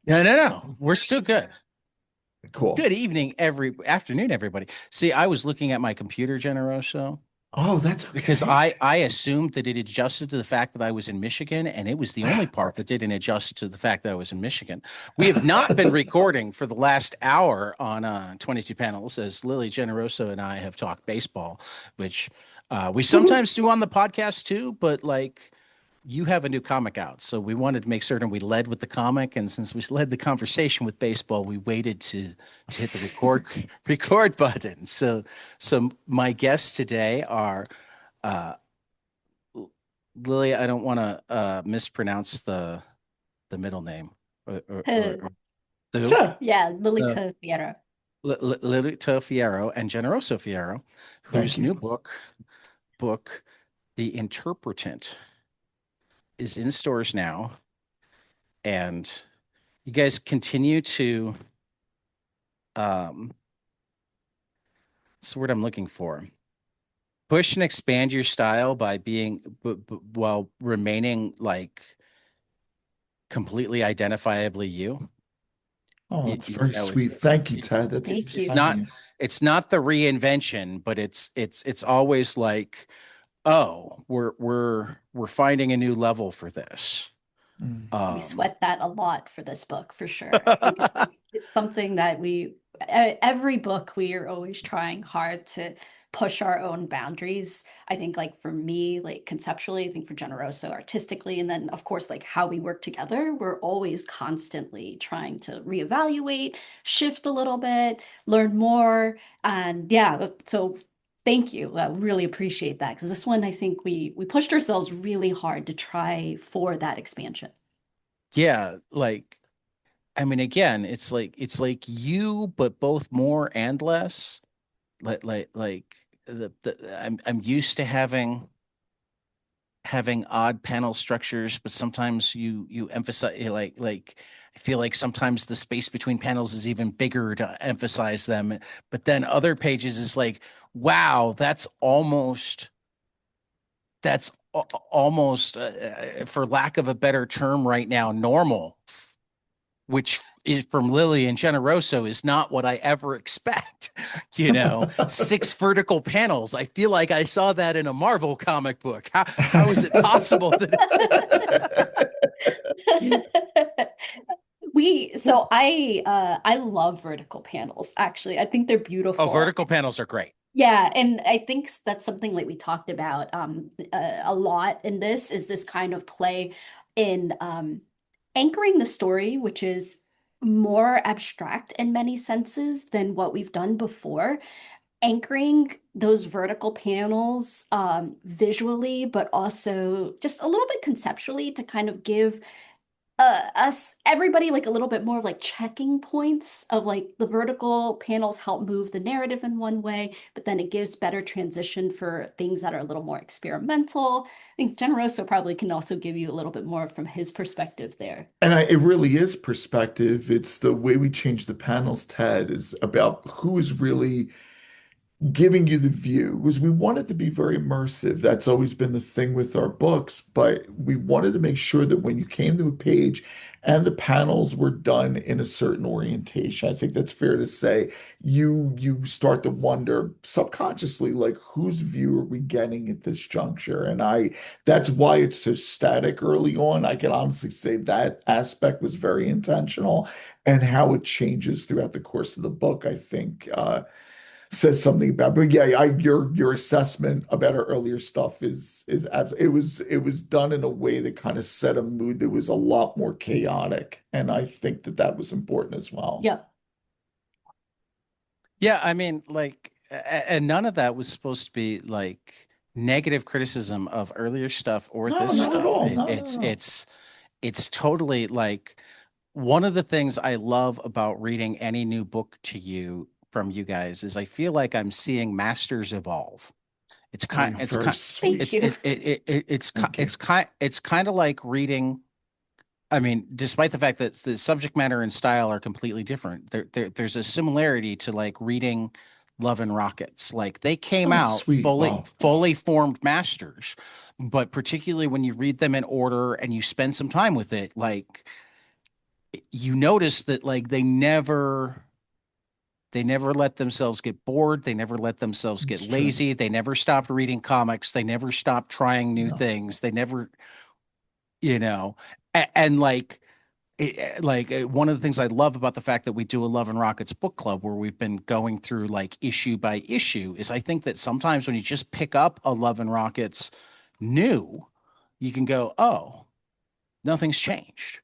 No. We're still good. Cool. Good evening, afternoon, everybody. See, I was looking at my computer, Generoso, Oh, that's because okay. I assumed that it adjusted to the fact that I was in Michigan, and it was the only part that didn't adjust to the fact that I was in Michigan. We have not been recording for the last hour on 22 panels, as Lily Generoso and I have talked baseball, which we Woohoo. sometimes do on the podcast too, but like you have a new comic out, so we wanted to make certain we led with the comic. And since we led the conversation with baseball, we waited to hit the record button. So my guests today are uh, Lily. I don't want to mispronounce the middle name Uh, or the Tuh. yeah, uh, Lilita Vieira. Lily Fierro and Generoso Fierro, Thank whose you. new book, The Interpretant, is in stores now, and you guys continue to it's the word I'm looking for. Push and expand your style by being while remaining like completely identifiably you. Oh, You, it's you very know, sweet. Thank you, Ted. it's That's Thank it's you. kind of not you. it's not the reinvention, but it's always like, oh, we're finding a new level for this. Mm. We Um, sweat that a lot for this book for sure. I think it's something that every book we are always trying hard to push our own boundaries. I think like for me, like conceptually, I think for Generoso artistically, and then of course like how we work together, we're always constantly trying to reevaluate, shift a little bit, learn more. And yeah, so thank you. I really appreciate that because this one I think we pushed ourselves really hard to try for that expansion. yeah, like I mean, again, it's like you, but both more and less. Like I'm used to having odd panel structures, but sometimes you emphasize like I feel like sometimes the space between panels is even bigger to emphasize them. But then other pages is like, wow, that's almost for lack of a better term right now, normal, which is from Lily and Generoso is not what I ever expect. Six vertical panels. I feel like I saw that in a Marvel comic book. How is it possible that it's I love vertical panels actually. I think they're oh, beautiful. vertical panels are great. Yeah, and I think that's something like we talked about a lot in this is this kind of play in anchoring the story, which is more abstract in many senses than what we've done before. Anchoring those vertical panels visually, but also just a little bit conceptually to kind of give us everybody like a little bit more of like checking points of like the vertical panels help move the narrative in one way, but then it gives better transition for things that are a little more experimental. I think Generoso probably can also give you a little bit more from his perspective there. It really is perspective. It's the way we change the panels, Ted, is about who is really giving you the view because we wanted to be very immersive. That's always been the thing with our books, but we wanted to make sure that when you came to a page and the panels were done in a certain orientation, I think that's fair to say, you start to wonder subconsciously, like whose view are we getting at this juncture? And I that's why it's so static early on. I can honestly say that aspect was very intentional and how it changes throughout the course of the book, I think says something about. But yeah, your assessment about our earlier stuff it was done in a way that kind of set a mood that was a lot more chaotic, and I think that that was important as well. Yep. Yeah, I mean, like, and none of that was supposed to be like negative criticism of earlier stuff or No, this not at stuff. all. It, No, no, it's no. it's it's totally like one of the things I love about reading any new book to you from you guys is I feel like I'm seeing masters evolve. It's Oh, kind you're it's very kind Thank it's sweet. you. Thank you. it's kind of like reading. I mean, despite the fact that the subject matter and style are completely different, there's a similarity to like reading Love and Rockets. Like they came Oh, out sweet. Wow. fully formed masters, but particularly when you read them in order and you spend some time with it, like you notice that like they never let themselves get bored. They never let themselves get It's true. lazy. They never stopped reading comics. They never stopped trying new No. things. They never, you know, and like, one of the things I love about the fact that we do a Love and Rockets book club where we've been going through like issue by issue is I think that sometimes when you just pick up a Love and Rockets new, you can go, oh, nothing's changed.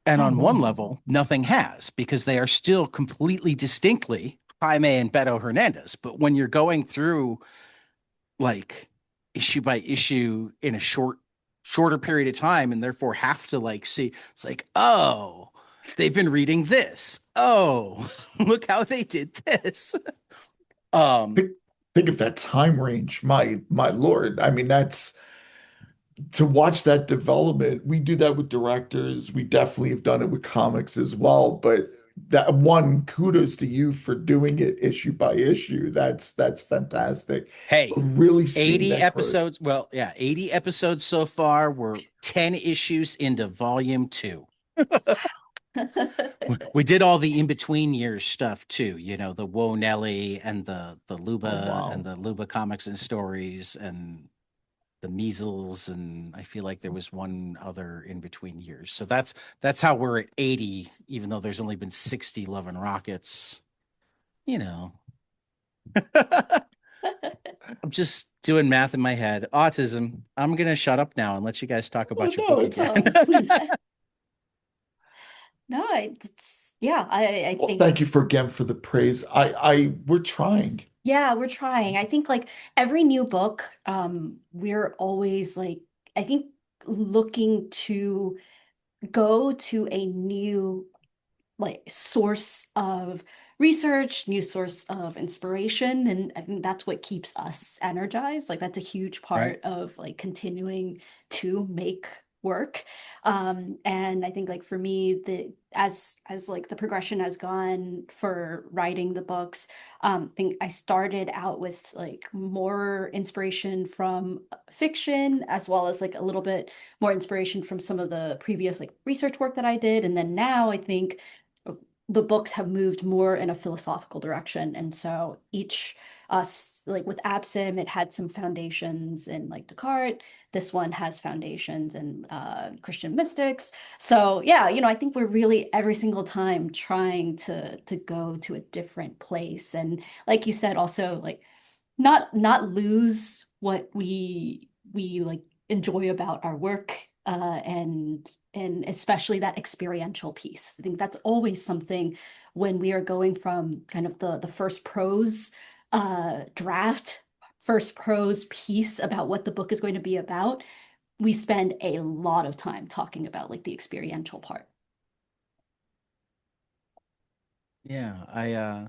And Oh, on one wow. level, nothing has because they are still completely distinctly Jaime and Beto Hernandez. But when you're going through like issue by issue in a shorter period of time and therefore have to like see, it's like, oh, they've been reading this. Oh, look how they did this. Um, Think, think of that time range. My Lord. I mean, that's to watch that development. We do that with directors. We definitely have done it with comics as well. But that one, kudos to you for doing it issue by issue. That's fantastic. But hey, really seeing 80 that growth. episodes. Well, yeah, 80 episodes so far. We're 10 issues into volume two. We did all the in between years stuff too, the Whoa Nelly and the Oh, Luba and wow. the Luba comics and stories and the measles, and I feel like there was one other in between years. So that's how we're at 80, even though there's only been 60 Love and Rockets. You know, I'm just doing math in my head. Autism. I'm gonna shut up now and let you guys talk Oh, about your no, book it's again. please. No, it's yeah, I Well, think thank you for again for the praise. We're trying. yeah, we're trying. I think like every new book, we're always like I think looking to go to a new like source of research, new source of inspiration, and I think that's what keeps us energized. Like that's a huge Right. part of like continuing to make work. And I think like for me, the as like the progression has gone for writing the books, I think I started out with like more inspiration from fiction as well as like a little bit more inspiration from some of the previous like research work that I did. And then now I think the books have moved more in a philosophical direction. And so each us like with Absim, it had some foundations in like Descartes. This one has foundations in Christian mystics. So yeah, I think we're really every single time trying to go to a different place. And like you said, also like not lose what we like enjoy about our work and especially that experiential piece. I think that's always something when we are going from kind of the first prose draft, first prose piece about what the book is going to be about. We spend a lot of time talking about like the experiential part. Yeah,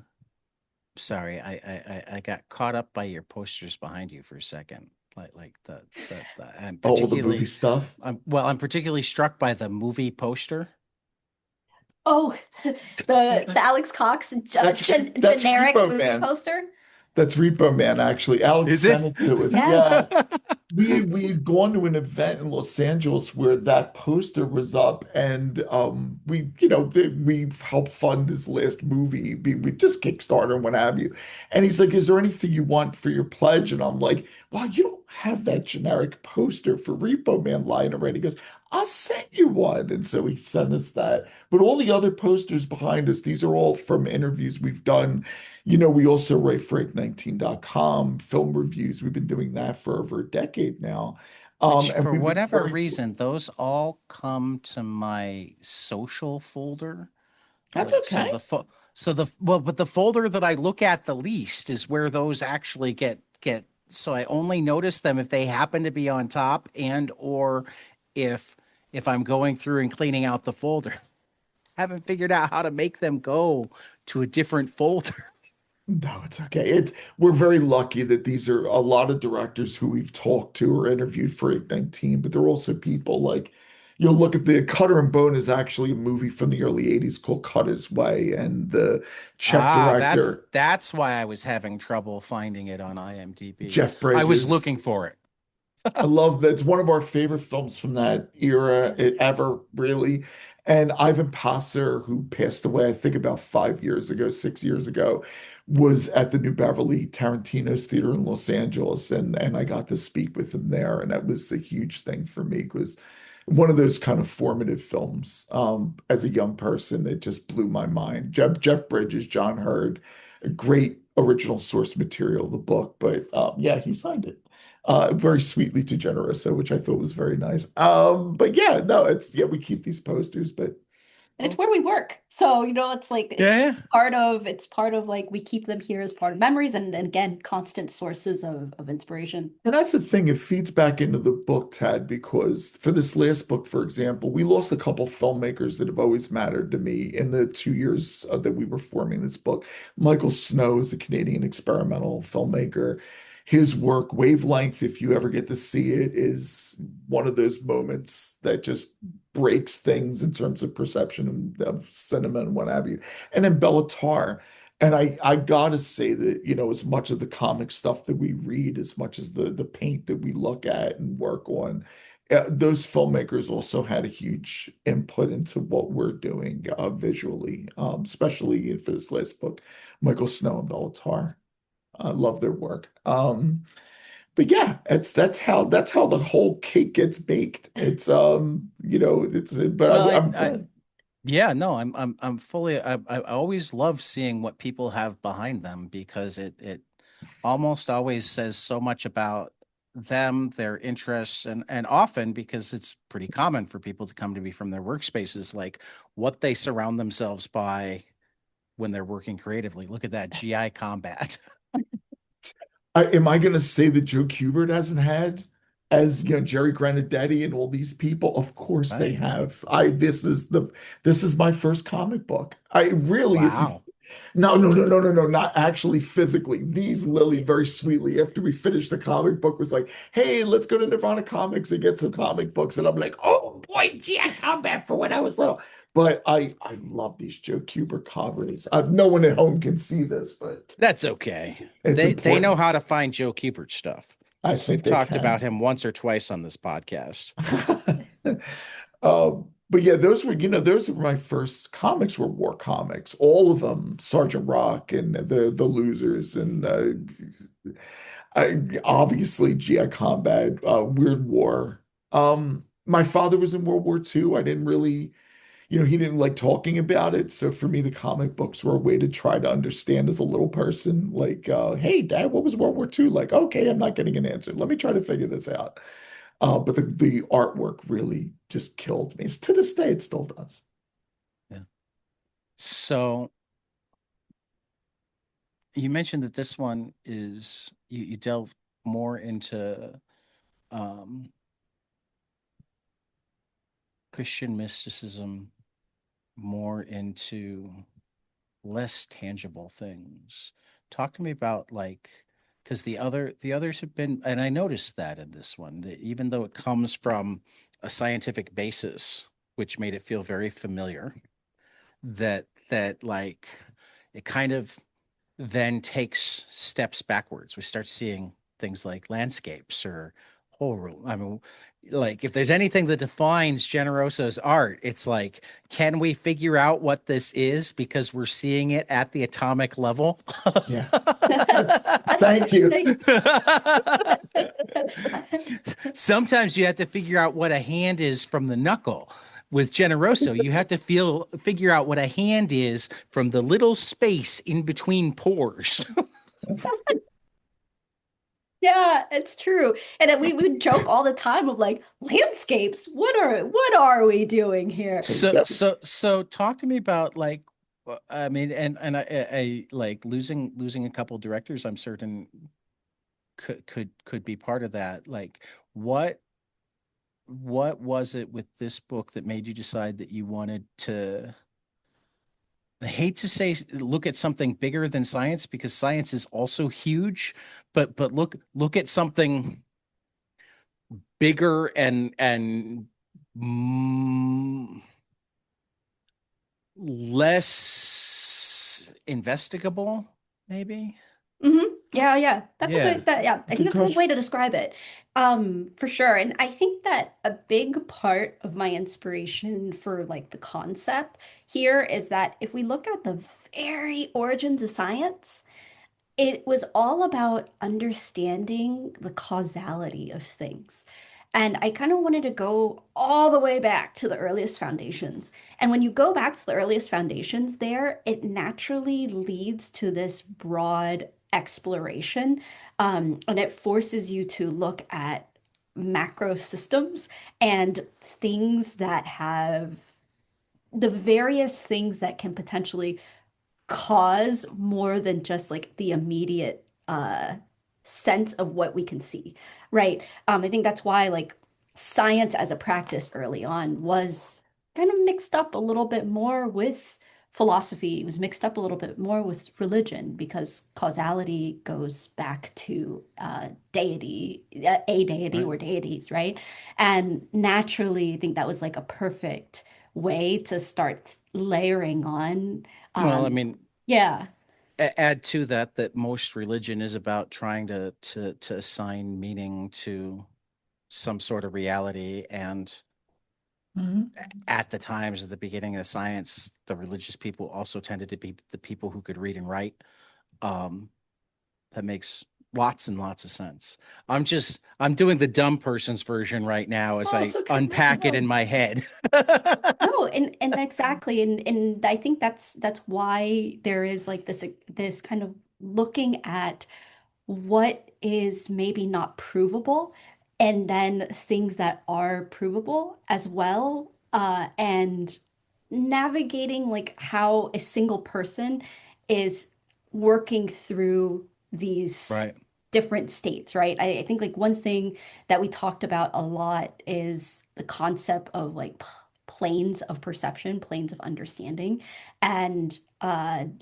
sorry, I got caught up by your posters behind you for a second. Like I'm All the movie particularly stuff. I'm particularly struck by the movie poster. Oh, the Alex Cox That's generic Repo movie Man. poster. That's Repo Man, actually. Alex Is it? sent it to us. Yeah. Yeah. We had gone to an event in Los Angeles where that poster was up, and we helped fund his last movie. We just Kickstarter and what have you. And he's like, "Is there anything you want for your pledge?" And I'm like, "Wow, you don't have that generic poster for Repo Man lying already." He goes, "I'll send you one." And so he sent us that. But all the other posters behind us, these are all from interviews we've done. We also write for Ink19.com, film reviews. We've been doing that for over a decade now. Which, And for we've been whatever very, reason, those all come to my social folder. that's Like, so okay. the fo so the well, but the folder that I look at the least is where those actually get. So I only notice them if they happen to be on top and or if if I'm going through and cleaning out the folder. Haven't figured out how to make them go to a different folder. No, it's okay. We're very lucky that these are a lot of directors who we've talked to or interviewed for Ink19, but they're also people like you'll look at the Cutter and Bone is actually a movie from the early 80s called Cutter's Way, and the Czech Ah, that's director that's why I was having trouble finding it on IMDb. Jeff I was Bridges. looking for it. I love that. It's one of our favorite films from that era ever, really. And Ivan Passer, who passed away, I think about 5 years ago, 6 years ago, was at the New Beverly Tarantino's theater in Los Angeles, and I got to speak with him there, and that was a huge thing for me because one of those kind of formative films. As a young person, it just blew my mind. Jeff Bridges, John Hurd, a great original source material, the book, but yeah, he signed it very sweetly to Generoso, which I thought was very nice. But yeah, no, it's yeah, we keep these posters, but And it's where we work. So, it's like Yeah, yeah. it's part of like we keep them here as part of memories and again, constant sources of inspiration. and that's the thing, it feeds back into the book, Tad, because for this last book, for example, we lost a couple filmmakers that have always mattered to me in the 2 years that we were forming this book. Michael Snow is a Canadian experimental filmmaker. His work, Wavelength, if you ever get to see it, is one of those moments that just breaks things in terms of perception of cinema and what have you. And then Bellatar. And I gotta say that, as much of the comic stuff that we read, as much as the paint that we look at and work on, those filmmakers also had a huge input into what we're doing visually, especially for this last book, Michael Snow and Bellatar. I love their work. But yeah, that's how the whole cake gets baked. It's it's but Well, I'm glad. yeah, no, I'm fully. I always love seeing what people have behind them because it almost always says so much about them, their interests, and often because it's pretty common for people to come to me from their workspaces, like what they surround themselves by when they're working creatively. Look at that GI combat. Am I going to say that Joe Kubert hasn't had, as Jerry Granadetti and all these people? Of course they Right? have. This is my first comic book. I really, if you Wow. no, no, no, no, no, no, not actually physically. These Lily very sweetly, after we finished the comic book, was like, "Hey, let's go to Nirvana Comics and get some comic books." And I'm like, "Oh boy, yeah, combat for when I was little." But I love these Joe Kubert covers. No one at home can see this, but That's okay. it's They know important. how to find Joe Kubert stuff. I think We've they talked about can. him once or twice on this podcast. But yeah, those were my first comics were war comics. All of them, Sergeant Rock and the Losers, and obviously GI Combat, Weird War. My father was in World War II. I didn't really, he didn't like talking about it. So for me, the comic books were a way to try to understand as a little person. Like, hey, Dad, what was World War II? Like, okay, I'm not getting an answer. Let me try to figure this out. But the artwork really just killed me. To this day, it still does. Yeah. So you mentioned that this one is you delve more into um, Christian mysticism, more into less tangible things. Talk to me about like because the others have been, and I noticed that in this one, that even though it comes from a scientific basis, which made it feel very familiar, that like it kind of then takes steps backwards. We start seeing things like landscapes or horror. I mean, like if there's anything that defines Generoso's art, it's like, can we figure out what this is because we're seeing it at the atomic level? Yeah. That's thank you. Sometimes you have to figure out what a hand is from the knuckle. With Generoso, you have to figure out what a hand is from the little space in between pores. Yeah, it's true. And we would joke all the time of like landscapes. What are we doing here? So talk to me about like I mean I like losing a couple directors I'm certain could be part of that. Like what what was it with this book that made you decide that you wanted to I hate to say look at something bigger than science because science is also huge, but look at something bigger and mm, less investigable, maybe. Yeah, yeah. That's a Yeah. good that yeah, I think Good that's a good way question. to describe it. For sure. And I think that a big part of my inspiration for like the concept here is that if we look at the very origins of science, it was all about understanding the causality of things. And I kind of wanted to go all the way back to the earliest foundations. And when you go back to the earliest foundations there, it naturally leads to this broad exploration. And it forces you to look at macro systems and things that have the various things that can potentially cause more than just like the immediate sense of what we can see, right? I think that's why like science as a practice early on was kind of mixed up a little bit more with philosophy. It was mixed up a little bit more with religion because causality goes back to deity, a deity Right. or deities, right? And naturally, I think that was like a perfect way to start layering on Well, I um, mean, yeah. add to that that most religion is about trying to assign meaning to some sort of reality. And Mhm. at the times at the beginning of science, the religious people also tended to be the people who could read and write. Um, that makes lots and lots of sense. I'm doing the dumb person's version right now as Oh, I it's okay. No, unpack it in no. my head. No, and exactly, and I think that's why there is like this kind of looking at what is maybe not provable, and then things that are provable as well, and navigating like how a single person is working through these Right. different states, right? I think like one thing that we talked about a lot is the concept of like planes of perception, planes of understanding, and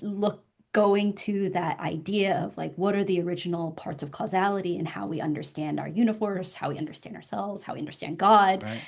look going to that idea of like what are the original parts of causality and how we understand our universe, how we understand ourselves, how we understand God, Right.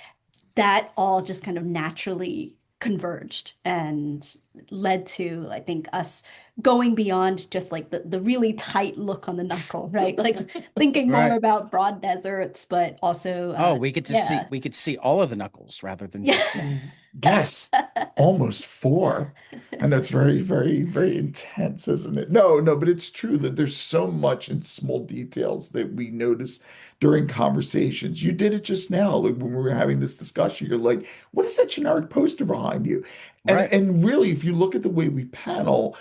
that all just kind of naturally converged and led to, I think, us going beyond just like the really tight look on the knuckle, right? Like thinking more Right. about broad deserts, but also, Oh, yeah, we could see all of the knuckles rather than yeah. just one. Yes, almost four. And that's very, very, very intense, isn't it? No, no, but it's true that there's so much in small details that we notice during conversations. You did it just now, like when we were having this discussion, you're like, what is that generic poster behind you? And Right. and really, if you look at the way we panel,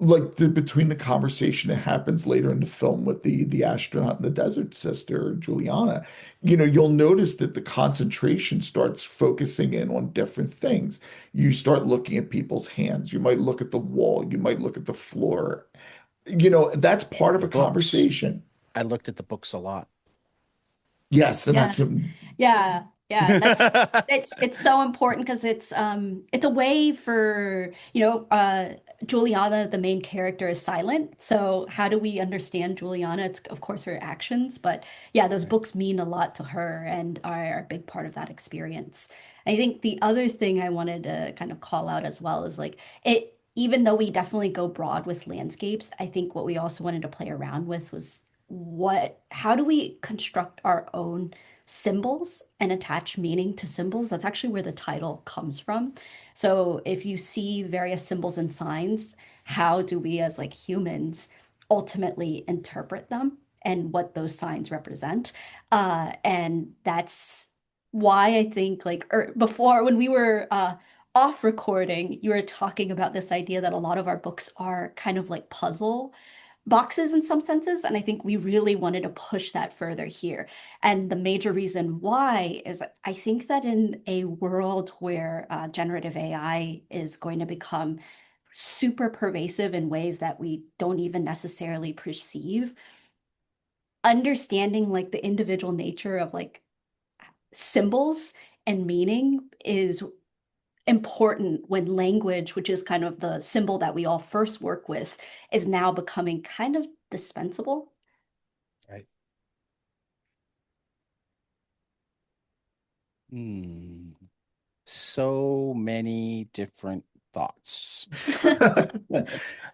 like the between the conversation that happens later in the film with the astronaut and the desert sister, Juliana, you'll notice that the concentration starts focusing in on different things. You start looking at people's hands. You might look at the wall. You might look at the floor. That's part of The a books. conversation. I looked at the books a lot. Yes, and Yeah. that's Yeah, yeah, that's it's so important because it's a way for, Juliana, the main character, is silent. So how do we understand Juliana? It's of course her actions, but yeah, those Right. books mean a lot to her and are a big part of that experience. I think the other thing I wanted to kind of call out as well is like it, even though we definitely go broad with landscapes, I think what we also wanted to play around with was how do we construct our own symbols and attach meaning to symbols. That's actually where the title comes from. So if you see various symbols and signs, how do we as like humans ultimately interpret them and what those signs represent? And that's why I think like before when we were off recording, you were talking about this idea that a lot of our books are kind of like puzzle boxes in some senses. And I think we really wanted to push that further here. And the major reason why is I think that in a world where generative AI is going to become super pervasive in ways that we don't even necessarily perceive, understanding like the individual nature of like symbols and meaning is important when language, which is kind of the symbol that we all first work with, is now becoming kind of dispensable. Right. Hmm. So many different thoughts.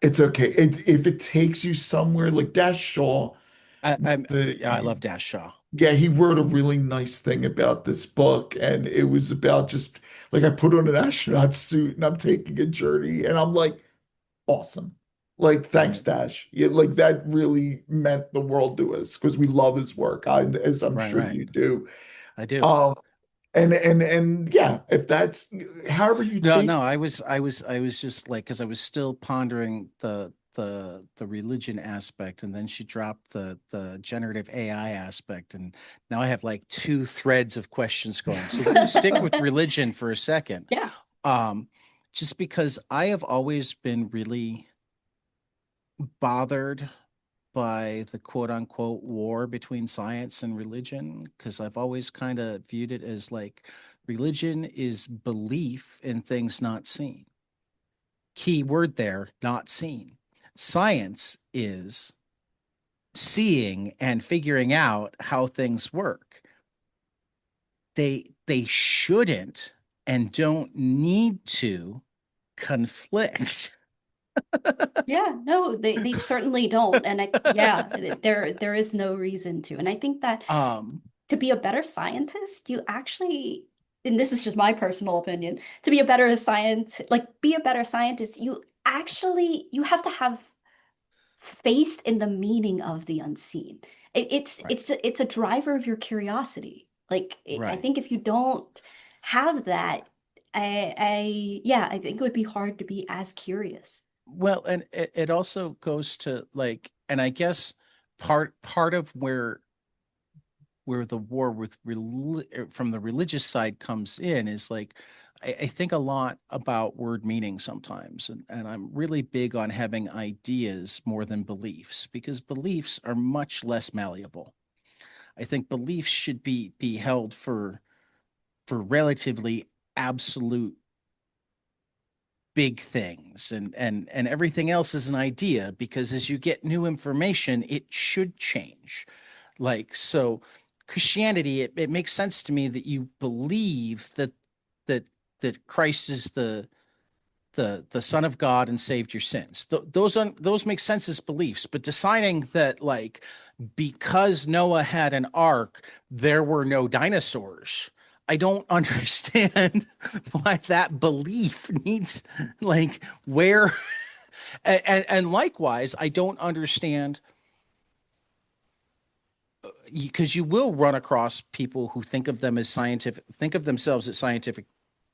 it's okay. If it takes you somewhere like Dash Shaw, I'm the yeah, I love Dash Shaw. Yeah, he wrote a really nice thing about this book, and it was about just like I put on an astronaut suit and I'm taking a journey, and I'm like, awesome. Like, thanks, Right. Dash. Yeah, like that really meant the world to us because we love his work, as I'm Right, sure right. you do. I do. Um, and yeah, if that's however you No, take, no, I was just like, because I was still pondering the religion aspect, and then she dropped the generative AI aspect, and now I have like two threads of questions going. So we're going to stick with religion for a second, Yeah. um, just because I have always been really bothered by the quote unquote war between science and religion, because I've always kind of viewed it as like religion is belief in things not seen. Key word there, not seen. Science is seeing and figuring out how things work. They shouldn't and don't need to conflict. Yeah, no, they certainly don't. And there is no reason to. And I think that um to be a better scientist, you actually, and this is just my personal opinion, to be a better be a better scientist, you have to have faith in the meaning of the unseen. right, It's a driver of your curiosity. I right. think if you don't have that, yeah, I think it would be hard to be as curious. Well, and it also goes to like, and I guess part of where the war with from the religious side comes in is like, I think a lot about word meaning sometimes, and I'm really big on having ideas more than beliefs, because beliefs are much less malleable. I think beliefs should be held for relatively absolute big things, and everything else is an idea, because as you get new information it should change. Like, so Christianity, it makes sense to me that you believe that that Christ is the Son of God and saved your sins. Those make sense as beliefs, but deciding that, like, because Noah had an ark, there were no dinosaurs. I don't understand why that belief needs, like, where, and likewise, I don't understand, because you will run across people who think of themselves as scientific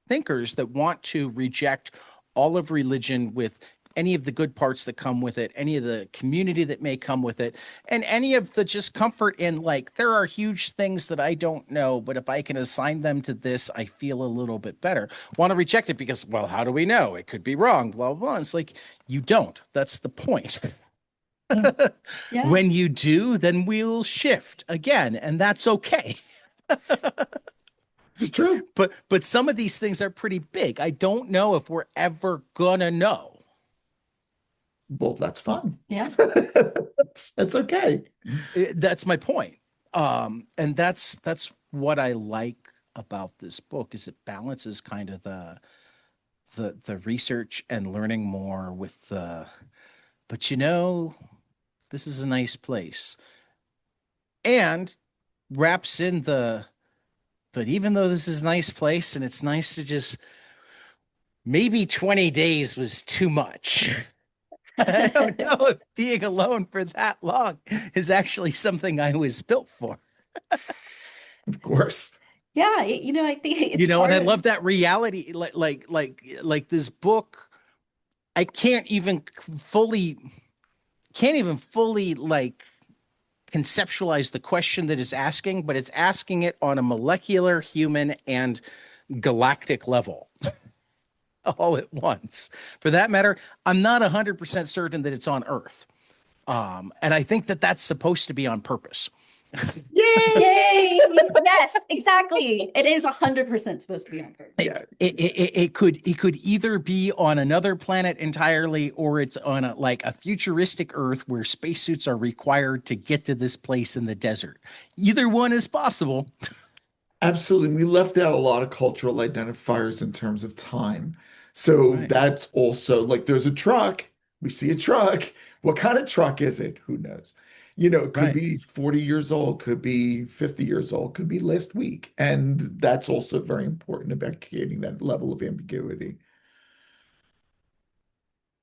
thinkers, that want to reject all of religion, with any of the good parts that come with it, any of the community that may come with it, and any of the just comfort in, like, there are huge things that I don't know, but if I can assign them to this, I feel a little bit better. Want to reject it because, well, how do we know? It could be wrong, blah, blah, blah. It's like, you don't. That's the point. yeah, Yeah. When you do, then we'll shift again, and that's okay. it's true. But some of these things are pretty big. I don't know if we're ever gonna know. Well, that's fine. Yeah. That's okay. That's my point. And that's what I like about this book, is it balances kind of the research and learning more with the, but this is a nice place, and wraps in the, but even though this is a nice place and it's nice to just, maybe 20 days was too much. I don't know if being alone for that long is actually something I was built for. Of course. Yeah, I think it's And I hard. love that reality. Like this book, I fully can't even fully, like, conceptualize the question that is asking, but it's asking it on a molecular, human, and galactic level all at once. For that matter, I'm not 100% certain that it's on Earth. And I think that that's supposed to be on purpose. Yay! Yay! Yes, exactly. It is 100% supposed to be on purpose. Yeah, It could either be on another planet entirely, or it's on a futuristic Earth where spacesuits are required to get to this place in the desert. Either one is possible. absolutely. We left out a lot of cultural identifiers in terms of time. So Right. that's also like there's a truck. We see a truck. What kind of truck is it? Who knows? It could Right. be 40 years old, could be 50 years old, could be last week. And that's also very important about creating that level of ambiguity.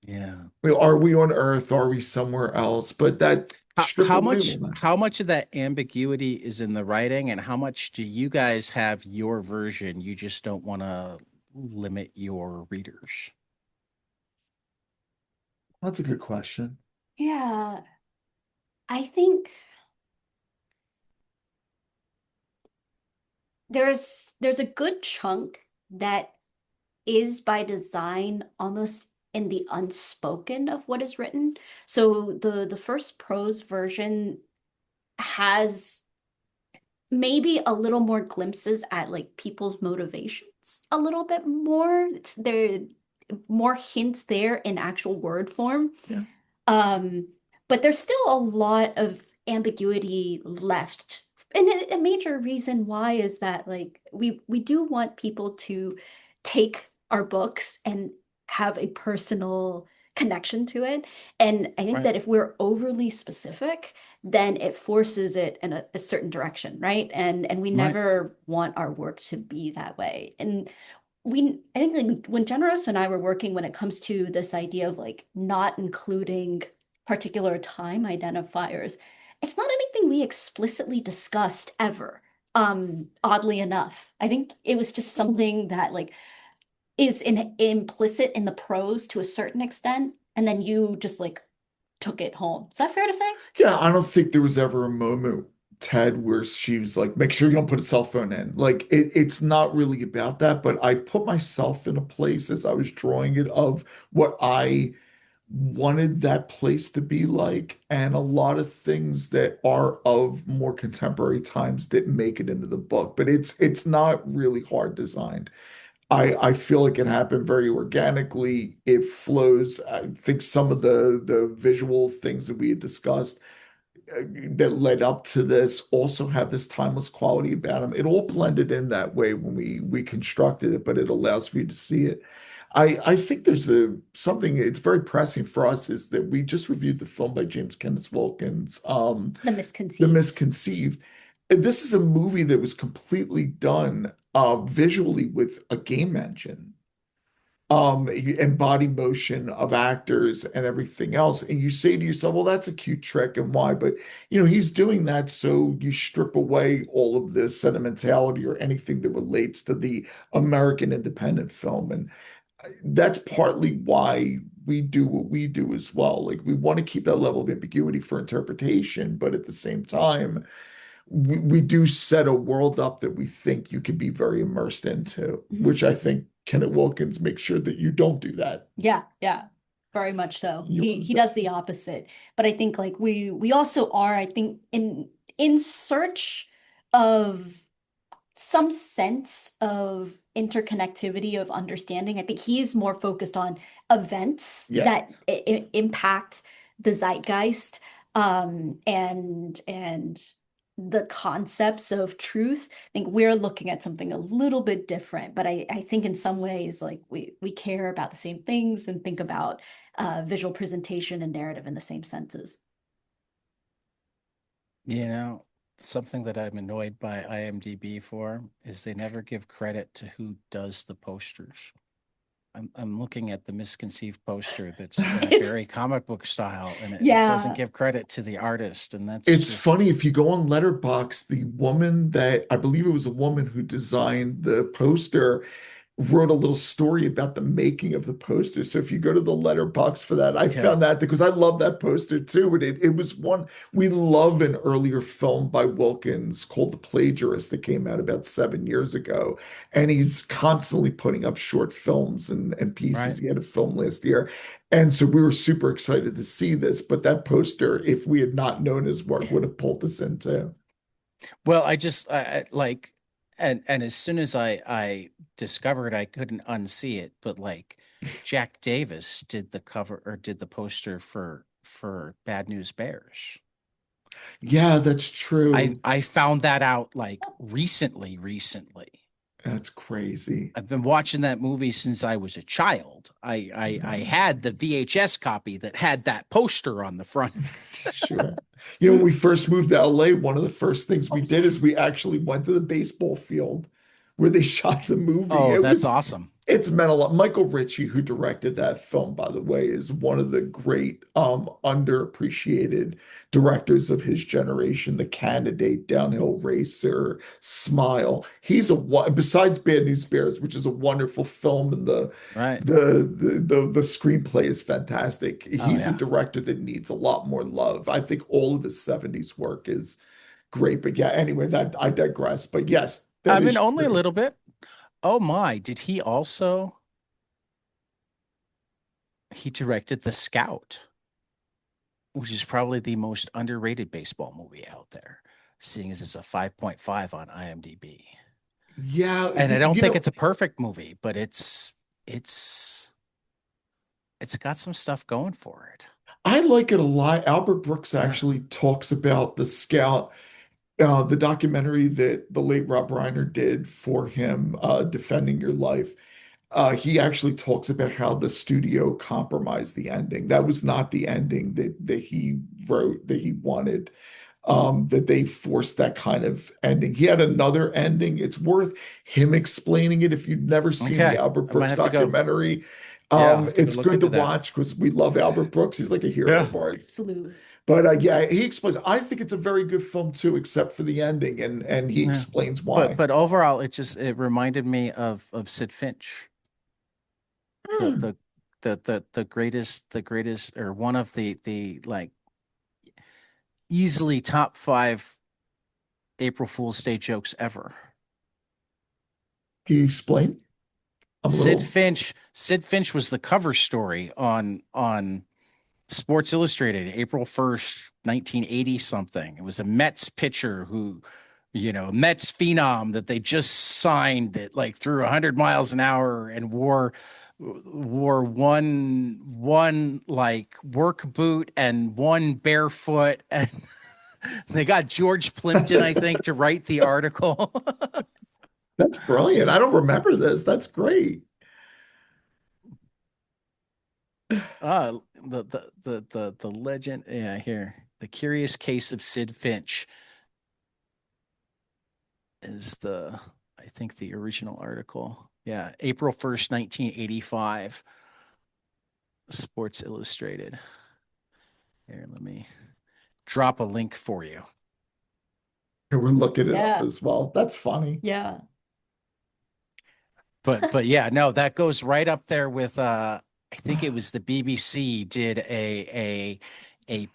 Yeah. Are we on Earth? Are we somewhere else? But that strip How away all much that. of that ambiguity is in the writing, and how much do you guys have your version? You just don't want to limit your readers. That's a good question. Yeah, I think there's a good chunk that is by design almost in the unspoken of what is written. So the first prose version has maybe a little more glimpses at like people's motivations a little bit more. There more hints there in actual word form. Yeah. Um, but there's still a lot of ambiguity left. And a major reason why is that like we do want people to take our books and have a personal connection to it. And I think Right. that if we're overly specific, then it forces it in a certain direction, right? And we Right. never want our work to be that way. And I think like when Generoso and I were working when it comes to this idea of like not including particular time identifiers, it's not anything we explicitly discussed ever. Oddly enough, I think it was just something that like is implicit in the prose to a certain extent, and then you just like took it home. Is that fair to say? Yeah, I don't think there was ever a moment, Ted, where she was like, make sure you don't put a cell phone in. Like it's not really about that, but I put myself in a place as I was drawing it of what I wanted that place to be like, and a lot of things that are of more contemporary times didn't make it into the book. But it's not really hard designed. I feel like it happened very organically. It flows. I think some of the visual things that we had discussed that led up to this also have this timeless quality about them. It all blended in that way when we constructed it, but it allows for you to see it. I think there's a something it's very pressing for us is that we just reviewed the film by James Kenneth Wilkins, The The misconceived. Misconceived. This is a movie that was completely done visually with a game engine, and body motion of actors and everything else. And you say to yourself, well, that's a cute trick and why? But he's doing that so you strip away all of the sentimentality or anything that relates to the American independent film. And that's partly why we do what we do as well. Like we want to keep that level of ambiguity for interpretation, but at the same time, we do set a world up that we think you can be very immersed into, Mhm. which I think Kenneth Wilkins makes sure that you don't do that. Yeah, yeah, very much so. You He does the opposite. But I think like we also are, I think, in search of some sense of interconnectivity of understanding. I think he's more focused on events yeah. that impact the zeitgeist, and the concepts of truth. I think we're looking at something a little bit different, but I think in some ways, like we care about the same things and think about visual presentation and narrative in the same senses. You know, something that I'm annoyed by IMDb for is they never give credit to who does the posters. I'm looking at the misconceived poster that's in a It's very comic book style, and it doesn't yeah. give credit to the artist, and that's It's just funny if you go on Letterboxd, the woman that I believe it was a woman who designed the poster wrote a little story about the making of the poster. So if you go to the letterbox for that, I yeah, found that because I love that poster too. But it was one we love an earlier film by Wilkins called The Plagiarist that came out about 7 years ago. And he's constantly putting up short films and pieces. right. He had a film last year. And so we were super excited to see this. But that poster, if we had not known his work, would have pulled us into. Well, like, and as soon as I discovered I couldn't unsee it, but like Jack Davis did the cover or did the poster for Bad News Bears. Yeah, that's true. I found that out like recently. That's crazy. I've been watching that movie since I was a child. I No, had the VHS copy that had that poster on the front. sure. You know, when we first moved to LA, one of the first things we Oh did yeah. is we actually went to the baseball field where they shot the movie. Oh, that's awesome. It's meant a lot. Michael Ritchie, who directed that film, by the way, is one of the great underappreciated directors of his generation. The Candidate, Downhill Racer, Smile. Besides Bad News Bears, which is a wonderful film, and Right. the screenplay is fantastic. Oh He's a yeah. director that needs a lot more love. I think all of his 70s work is great. But yeah, anyway, that I digress. But yes, I that mean, is only a true. little bit. Oh my, did he directed The Scout, which is probably the most underrated baseball movie out there, seeing as it's a 5.5 on IMDb. Yeah, And I don't you think know, it's a perfect movie, but it's it's got some stuff going for it. I like it a lot. Albert Brooks Yeah. actually talks about the Scout, the documentary that the late Rob Reiner did for him, Defending Your Life. He actually talks about how the studio compromised the ending. That was not the ending that he wrote, that he wanted. That they forced that kind of ending. He had another ending. It's worth him explaining it if you've never seen the Okay. Albert I might Brooks have to go. documentary. Yeah, I'll have to go It's look good to into that. watch because we love Albert Brooks. He's like a hero Yeah. of ours. Absolutely. But yeah, he explains. I think it's a very good film too, except for the ending, and he Yeah. explains But why. but overall it reminded me of Sid Finch, the Hmm. the the greatest or one of the like easily top 5 April Fool's Day jokes ever. Can you explain? I'm a little. Sid Finch was the cover story on Sports Illustrated, April 1st, 1980 something. It was a Mets pitcher who, Mets phenom that they just signed that like threw 100 miles an hour and wore one like work boot and one barefoot, and they got George Plimpton, I think, to write the article. That's brilliant. I don't remember this. That's great. The legend, yeah, here. The Curious Case of Sid Finch is I think the original article. Yeah, April 1st, 1985, Sports Illustrated. Here, let me drop a link for you. We're looking it up Yeah. as well. That's funny. Yeah. But yeah, no, that goes right up there with I think it was the BBC did a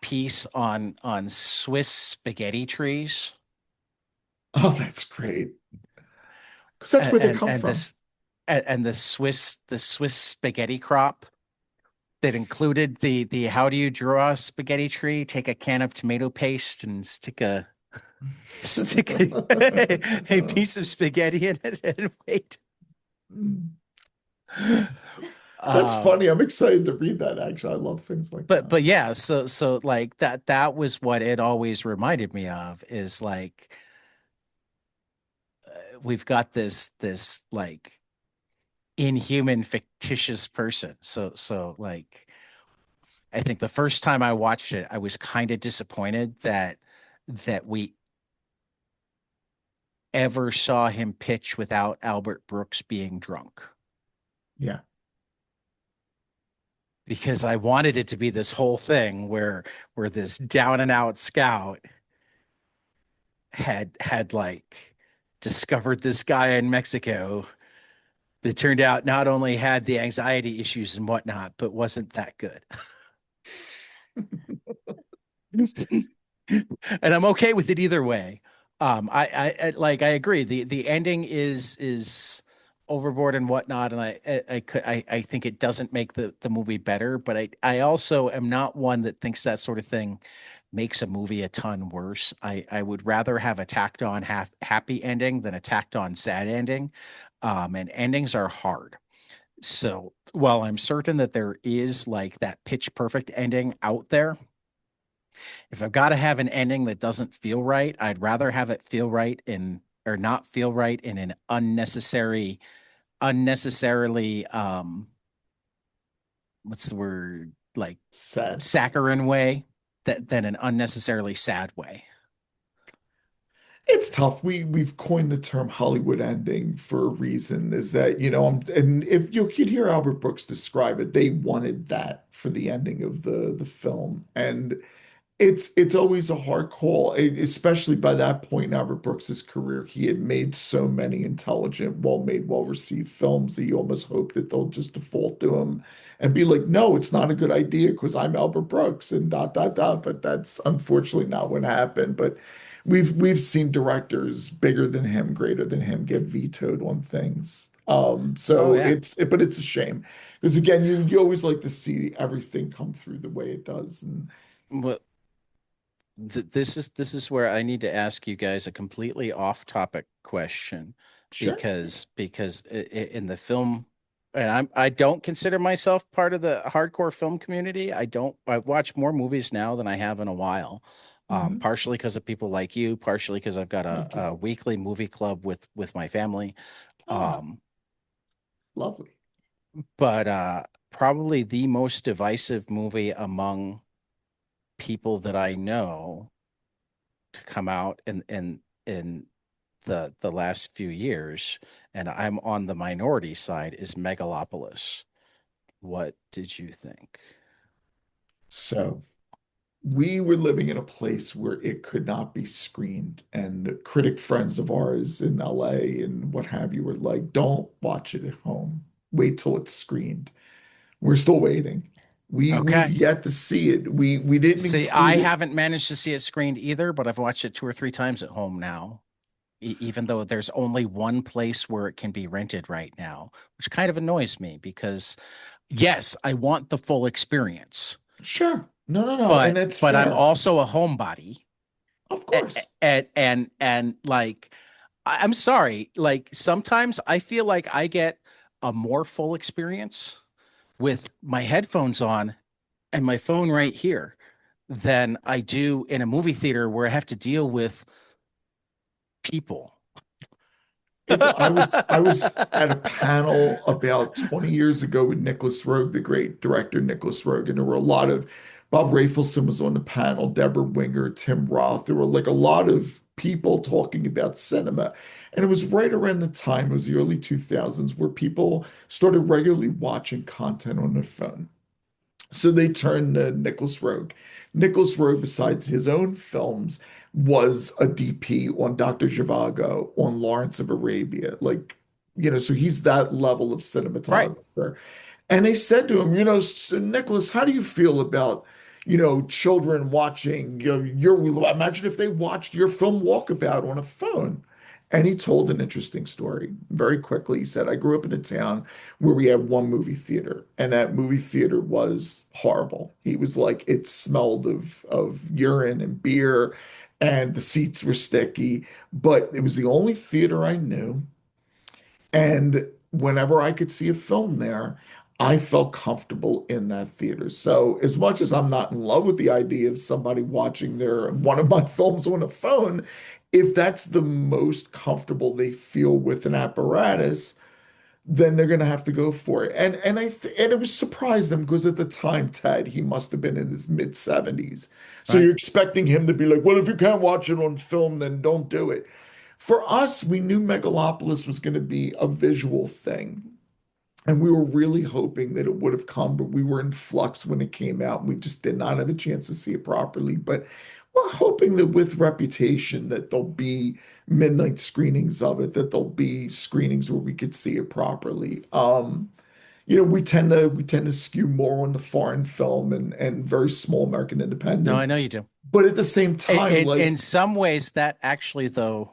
piece on Swiss spaghetti trees. Oh, that's great. Because that's where they and come and from. this and the Swiss spaghetti crop that included the how do you draw a spaghetti tree? Take a can of tomato paste and stick a piece of spaghetti in it and wait. That's Um, funny. I'm excited to read that, actually. I love things like but that. but yeah, so like that was what it always reminded me of is like we've got this like inhuman fictitious person. So like I think the first time I watched it, I was kind of disappointed that we ever saw him pitch without Albert Brooks being drunk. Yeah. Because I wanted it to be this whole thing where this down and out scout had like discovered this guy in Mexico that turned out not only had the anxiety issues and whatnot, but wasn't that good. And I'm okay with it either way. I agree. The ending is overboard and whatnot, and I think it doesn't make the movie better. But I also am not one that thinks that sort of thing makes a movie a ton worse. I would rather have a tacked on happy ending than a tacked on sad ending. And endings are hard. So while I'm certain that there is like that pitch perfect ending out there, if I've got to have an ending that doesn't feel right, I'd rather have it feel right in or not feel right in an unnecessarily what's the word, like Sad. saccharine way, than an unnecessarily sad way. It's tough. We've coined the term Hollywood ending for a reason, is that, and if you could hear Albert Brooks describe it, they wanted that for the ending of the film. And it's always a hard call, especially by that point in Albert Brooks's career. He had made so many intelligent, well-made, well-received films that you almost hope that they'll just default to him and be like, no, it's not a good idea because I'm Albert Brooks and dot dot dot. But that's unfortunately not what happened. But we've seen directors bigger than him, greater than him, get vetoed on things. Oh So yeah. but it's a shame because again, you always like to see everything come through the way it does. And Well, this is where I need to ask you guys a completely off-topic question, sure. because in the film, and I don't consider myself part of the hardcore film community. I watch more movies now than I have in a while. Mhm. Partially because of people like you, partially because I've got Thank you. a weekly movie club with my family. Ah, Um, lovely. but probably the most divisive movie among people that I know to come out in the last few years, and I'm on the minority side, is Megalopolis. What did you think? So we were living in a place where it could not be screened, and critic friends of ours in LA and what have you were like, don't watch it at home. Wait till it's screened. We're still waiting. We've Okay. yet to see it. We didn't See, include I it. haven't managed to see it screened either, but I've watched it two or three times at home now, even though there's only one place where it can be rented right now, which kind of annoys me because, yes, I want the full experience, Sure. No, no, no. And but it's I'm fair. also a homebody. Of course. And like, I'm sorry, like sometimes I feel like I get a more full experience with my headphones on and my phone right here than I do in a movie theater where I have to deal with people. I was at a panel about 20 years ago with Nicholas Roeg, the great director Nicholas Roeg, and there were a lot of Bob Rafelson was on the panel, Deborah Winger, Tim Roth. There were like a lot of people talking about cinema. And it was right around the time, it was the early 2000s, where people started regularly watching content on their phone. So they turned to Nicholas Roeg. Nicholas Roeg, besides his own films, was a DP on Dr. Zhivago, on Lawrence of Arabia. Like, so he's that level of Right. cinematographer. And they said to him, Nicholas, how do you feel about, children watching, imagine if they watched your film Walkabout on a phone. And he told an interesting story very quickly. He said, I grew up in a town where we had one movie theater, and that movie theater was horrible. He was like, it smelled of urine and beer, and the seats were sticky, but it was the only theater I knew. And whenever I could see a film there, I felt comfortable in that theater. So as much as I'm not in love with the idea of somebody watching their one of my films on a phone, if that's the most comfortable they feel with an apparatus, then they're going to have to go for it. And it was surprised them because at the time, Ted, he must have been in his mid 70s. So Right. you're expecting him to be like, well, if you can't watch it on film, then don't do it. For us, we knew Megalopolis was going to be a visual thing. And we were really hoping that it would have come, but we were in flux when it came out, and we just did not have a chance to see it properly. But we're hoping that with Reputation, that there'll be midnight screenings of it, that there'll be screenings where we could see it properly. We tend to skew more on the foreign film and very small American No, independent. I know you do. But at the same time, In like, some ways, that actually, though,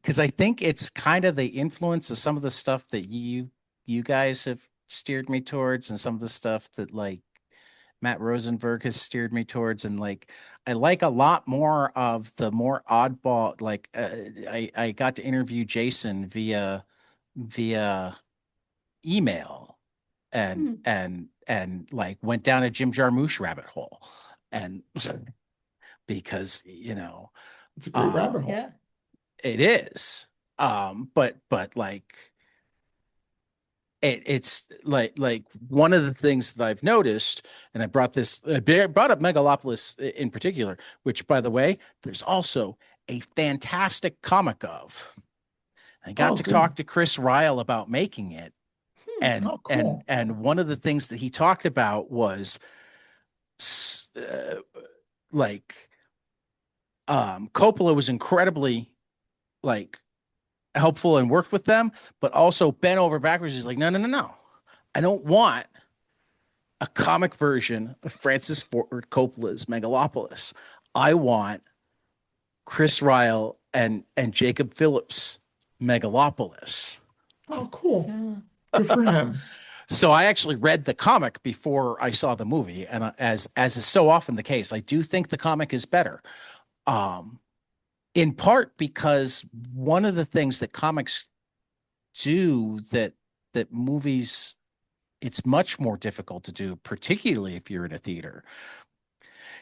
because I think it's kind of the influence of some of the stuff that you guys have steered me towards, and some of the stuff that like Matt Rosenberg has steered me towards, and like I like a lot more of the more oddball. Like I got to interview Jason via email, Hmm. and like went down a Jim Jarmusch rabbit hole, and because it's a great uh rabbit hole. Yeah. it is. But like it's like one of the things that I've noticed, and I brought up Megalopolis in particular, which by the way, there's also a fantastic comic of. I got Oh, to good. talk to Chris Ryle about making it, Hmm. and Oh, and cool. and one of the things that he talked about was like Coppola was incredibly like helpful and worked with them, but also bent over backwards. He's like, no, no, no, no. I don't want a comic version of Francis Ford Coppola's Megalopolis. I want Chris Ryle and Jacob Phillips Megalopolis. Oh, cool. Yeah. Good for him. So I actually read the comic before I saw the movie, and as is so often the case, I do think the comic is better. Um, in part because one of the things that comics do that movies it's much more difficult to do, particularly if you're in a theater,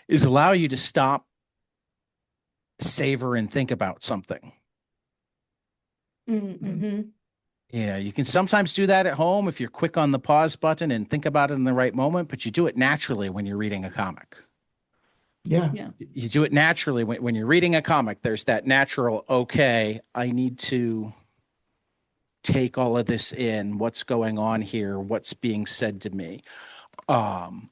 is allow you to stop, savor, and think about something. Mm-hmm. You know, you can sometimes do that at home if you're quick on the pause button and think about it in the right moment, but you do it naturally when you're reading a comic. Yeah. Yeah. You do it naturally when you're reading a comic. There's that natural, okay, I need to take all of this in. What's going on here? What's being said to me? Um,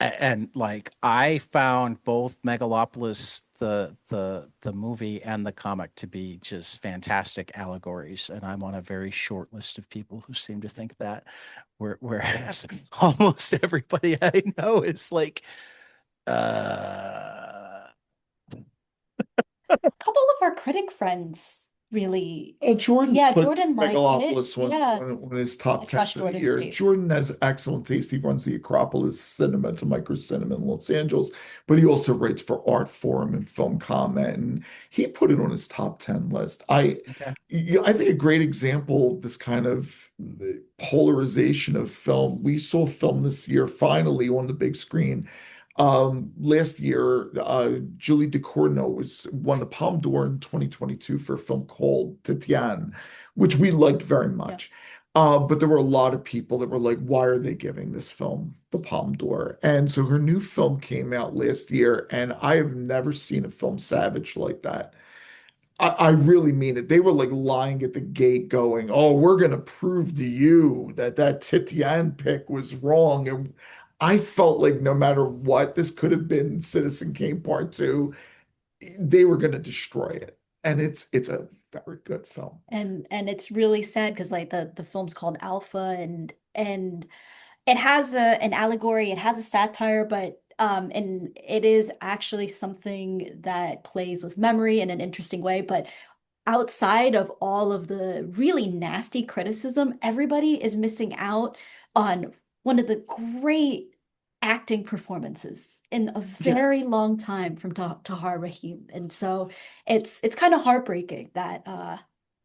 and like I found both Megalopolis, the movie, and the comic to be just fantastic allegories, and I'm on a very short list of people who seem to think that. Whereas almost everybody I know is like, uh, A couple of our critic friends really, Jordan yeah, put Jordan liked it. Megalopolis Yeah. on his I top 10 trust for the Jordan's year. taste. Jordan has excellent taste. He runs the Acropolis Cinema. It's a micro cinema in Los Angeles, but he also writes for Art Forum and Film Comment, and he put it on his top 10 list. okay. I think a great example of this kind of the polarization of film. We saw film this year finally on the big screen. Last year, Julie Ducournau was won the Palme d'Or in 2022 for a film called Titiane, which we liked very Yeah. much. But there were a lot of people that were like, why are they giving this film the Palme d'Or? And so her new film came out last year, and I have never seen a film savage like that. I really mean it. They were like lying at the gate going, oh, we're going to prove to you that that Titian pick was wrong. And I felt like no matter what, this could have been Citizen Kane Part 2. They were going to destroy it. And it's a very good film. And it's really sad because like the film's called Alpha and it has an allegory, it has a satire, but and it is actually something that plays with memory in an interesting way. But outside of all of the really nasty criticism, everybody is missing out on one of the great acting performances in a Yeah. very long time from Tahar Rahim. And so it's kind of heartbreaking that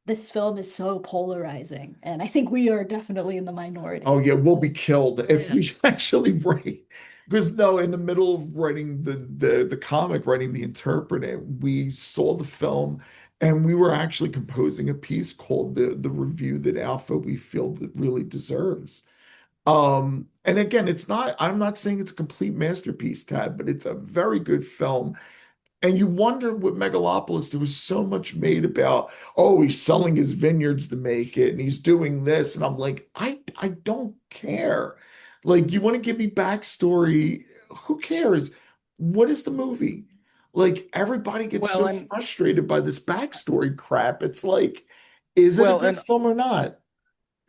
this film is so polarizing. And I think we are definitely in the Oh minority. yeah, we'll be killed if Yeah. we actually write. Because no, in the middle of writing the comic, writing the Interpretant, we saw the film and we were actually composing a piece called the review that Alpha we feel that really deserves. And again, I'm not saying it's a complete masterpiece, Tad, but it's a very good film. And you wonder with Megalopolis, there was so much made about, oh, he's selling his vineyards to make it and he's doing this. And I'm like, I don't care. Like, you want to give me backstory? Who cares? What is the movie? Like, everybody gets Well, so and frustrated by this backstory crap. It's like, is it a well, good film or not?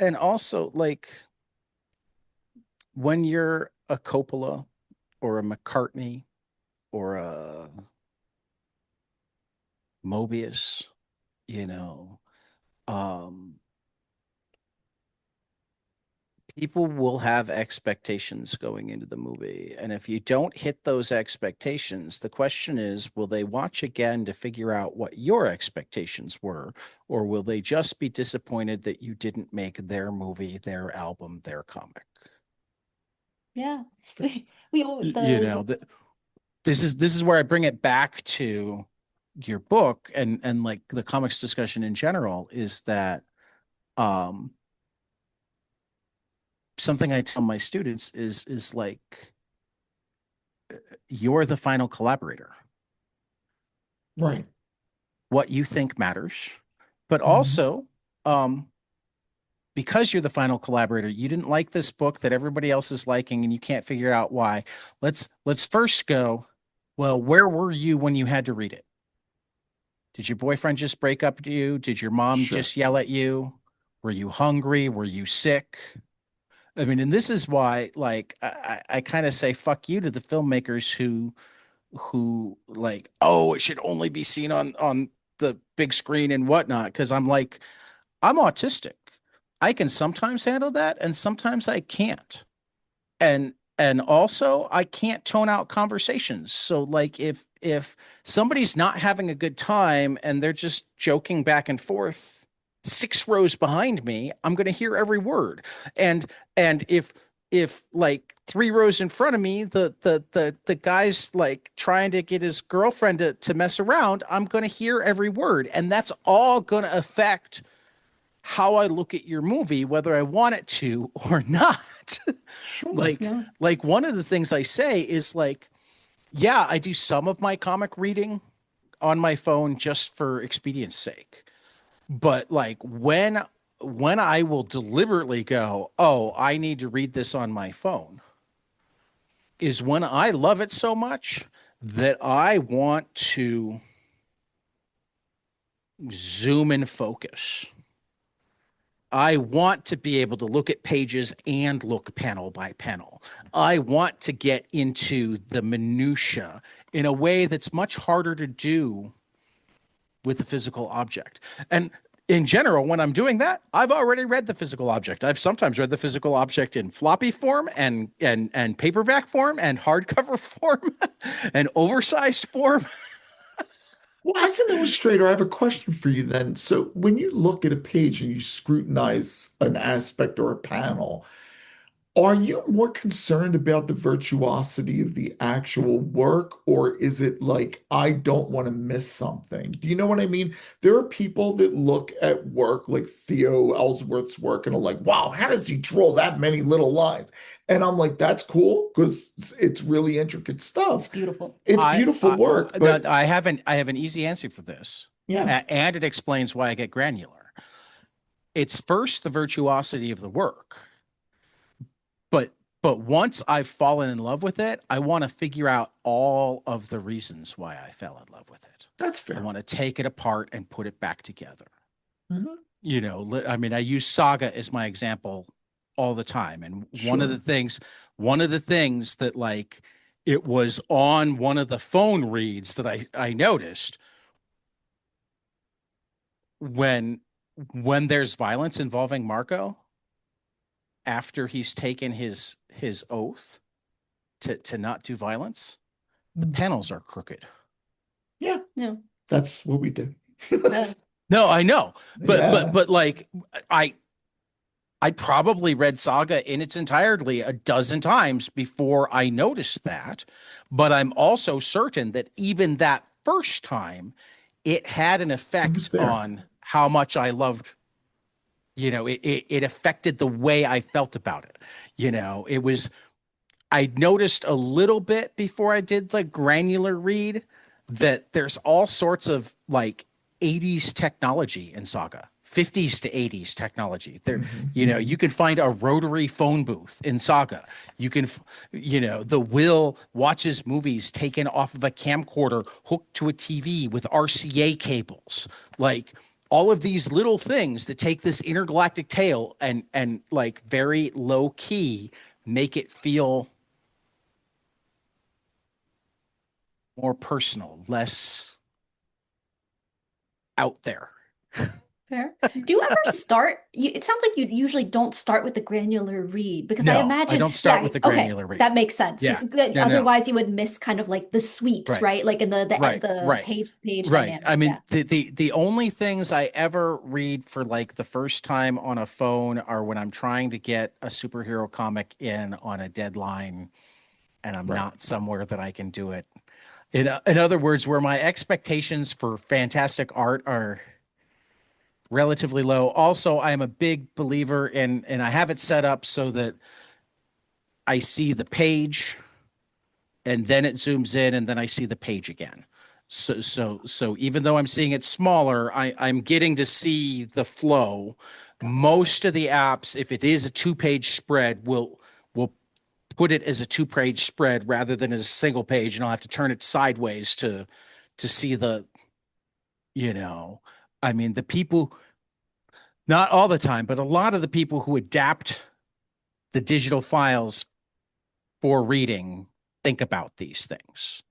and also like when you're a Coppola or a McCartney or a Mobius, you know, um, people will have expectations going into the movie. And if you don't hit those expectations, the question is, will they watch again to figure out what your expectations were? Or will they just be disappointed that you didn't make their movie, their album, their comic? Yeah. It's fair. We You know, this is where I bring it back to. your book and like the comics discussion in general is that um something I tell my students is like you're the final collaborator. Right. What you think matters, but Mhm. also um because you're the final collaborator, you didn't like this book that everybody else is liking and you can't figure out why. Let's first go, well, where were you when you had to read it? Did your boyfriend just break up to you? Did your mom Sure. just yell at you? Were you hungry? Were you sick? I mean, and this is why, like, I kind of say fuck you to the filmmakers who like, oh, it should only be seen on the big screen and whatnot. Because I'm like, I'm autistic. I can sometimes handle that, and sometimes I can't. And also I can't tone out conversations. So like if somebody's not having a good time and they're just joking back and forth 6 rows behind me, I'm going to hear every word. And and if like 3 rows in front of me, the guy's like trying to get his girlfriend to mess around, I'm going to hear every word. And that's all going to affect how I look at your movie, whether I want it to or not. Sure. like Yeah. like one of the things I say is like, yeah, I do some of my comic reading on my phone just for expedience sake. But like when I will deliberately go, "Oh, I need to read this on my phone," is when I love it so much that I want to zoom and focus. I want to be able to look at pages and look panel by panel. I want to get into the minutia in a way that's much harder to do with the physical object. And in general, when I'm doing that, I've already read the physical object. I've sometimes read the physical object in floppy form and paperback form and hardcover form and oversized form. Well, as an illustrator, I have a question for you then. So when you look at a page and you scrutinize an aspect or a panel, are you more concerned about the virtuosity of the actual work, or is it like, I don't want to miss something? Do you know what I mean? There are people that look at work like Theo Ellsworth's work and are like, wow, how does he draw that many little lines? And I'm like, that's cool because it's really intricate It's stuff. beautiful. It's I, beautiful I work, no, but I have an easy answer for this, yeah, and it explains why I get granular. It's first the virtuosity of the work, but once I've fallen in love with it, I want to figure out all of the reasons why I fell in love with it. that's I fair. want to take it apart and put it back together. Mhm. You know, I mean, I use Saga as my example all the time, and Sure. one of the things that like it was on one of the phone reads that I noticed when there's violence involving Marco after he's taken his oath to not do violence, the panels are crooked. Yeah, Yeah. that's what we do. No, I know, but Yeah. like I I probably read Saga in its entirety a dozen times before I noticed that, but I'm also certain that even that first time, it had an It was effect there. on how much I loved. You know, it affected the way I felt about it. You know, it was I noticed a little bit before I did the granular read that there's all sorts of like 80s technology in Saga. 50s to 80s technology. There, Mhm. you know, you can find a rotary phone booth in Saga. You can, you know, the Will watches movies taken off of a camcorder hooked to a TV with RCA cables. Like all of these little things that take this intergalactic tale and like very low key make it feel more personal, less out there. Fair. Do you ever start? It sounds like you usually don't start with the granular read because I No, I imagine, don't start yeah, with the okay, granular read. that makes sense. Yeah. Because No, no, no. otherwise you would miss kind of like the sweeps, Right. right? Like in Right. the Right. page Right. I dynamic. mean, Yeah. the only things I ever read for like the first time on a phone are when I'm trying to get a superhero comic in on a deadline and I'm Right. not somewhere that I can do it. In other words, where my expectations for fantastic art are relatively low. Also, I am a big believer in, and I have it set up so that I see the page and then it zooms in and then I see the page again. So even though I'm seeing it smaller, I'm getting to see the flow. Most of the apps, if it is a two-page spread, will put it as a two-page spread rather than as a single page, and I'll have to turn it sideways to see the, you know, I mean, the people, not all the time, but a lot of the people who adapt the digital files for reading think about these things,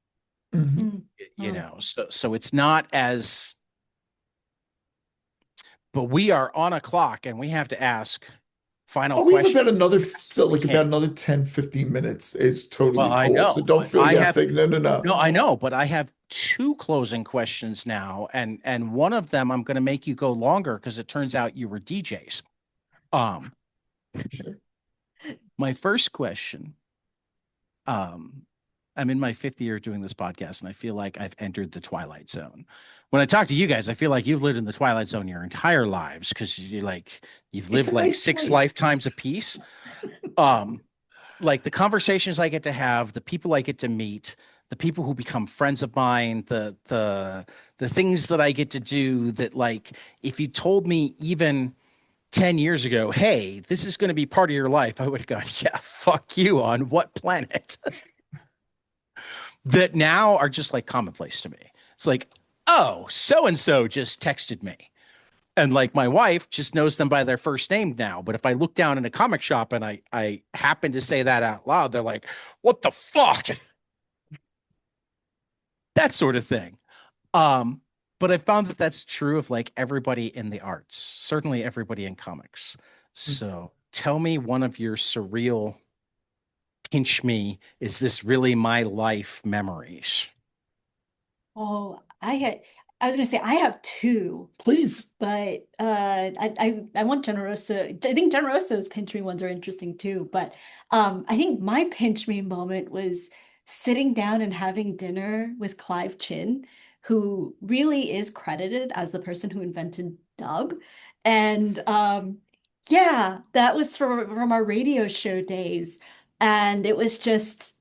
Mhm. Mm. you Mm. know. So it's not as, but we are on a clock and we have to ask final Oh, we have about questions another, as fast as we like about can. another 10, 15 minutes. It's Well, totally I cool. So know, don't but feel I you have have to, no, no, no. no, I know, but I have two closing questions now, and one of them I'm going to make you go longer because it turns out you were DJs. Um, Sure. my first question, um, I'm in my fifth year doing this podcast, and I feel like I've entered the twilight zone. When I talk to you guys, I feel like you've lived in the twilight zone your entire lives because you've It's lived a like nice six place. lifetimes apiece. Um, like the conversations I get to have, the people I get to meet, the people who become friends of mine, the things that I get to do that like if you told me even 10 years ago, hey, this is going to be part of your life, I would have gone, yeah, fuck you on what planet? That now are just like commonplace to me. It's like, oh, so and so just texted me. And like my wife just knows them by their first name now. But if I look down in a comic shop and I happen to say that out loud, they're like, what the fuck? That sort of thing. Um, but I found that that's true of like everybody in the arts, certainly everybody in comics. So tell me one of your surreal pinch me, is this really my life memories? Oh, I was gonna say I have two, Please. but I want Generoso. I think Generoso's pinch me ones are interesting too. But I think my pinch me moment was sitting down and having dinner with Clive Chin, who really is credited as the person who invented dub. And yeah, that was from our radio show days. And it was just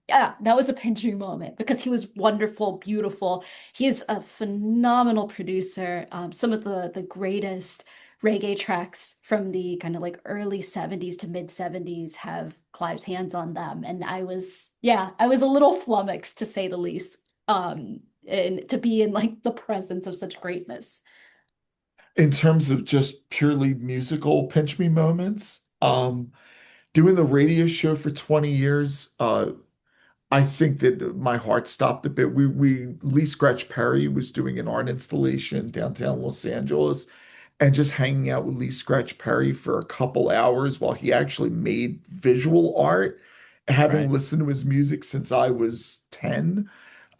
yeah, that was a pinch me moment because he was wonderful, beautiful. He is a phenomenal producer. Some of the greatest reggae tracks from the kind of like early 70s to mid 70s have Clive's hands on them. And yeah, I was a little flummoxed to say the least. And to be in like the presence of such greatness. In terms of just purely musical pinch me moments, doing the radio show for 20 years, I think that my heart stopped a bit. Lee Scratch Perry was doing an art installation downtown Los Angeles, and just hanging out with Lee Scratch Perry for a couple hours while he actually made visual art, having Right. listened to his music since I was 10,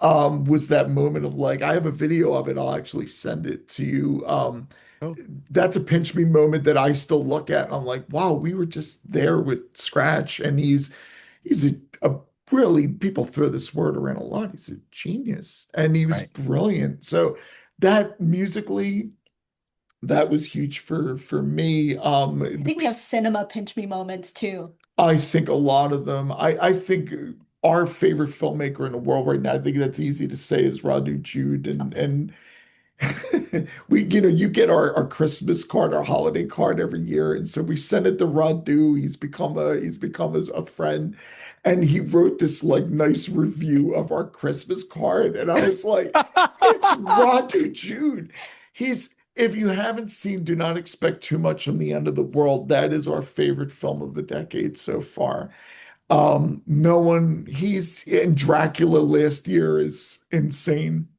was that moment of like, I have a video of it. I'll actually send it to you. Oh, That's a pinch me moment that I still look at and I'm like, wow, we were just there with Scratch, and he's a really, people throw this word around a lot. He's a genius and he was right. brilliant. So that musically, that was huge for me. I think we have cinema pinch me moments too. I think a lot of them. I think our favorite filmmaker in the world right now, I think that's easy to say, is Radu Jude, and we, you get our Christmas card, our holiday card every year, and so we send it to Radu. He's become a friend, and he wrote this like nice review of our Christmas card, and I was like, it's Radu Jude. He's If you haven't seen Do Not Expect Too Much from the End of the World, that is our favorite film of the decade so far. No one, he's in Dracula last year is insane.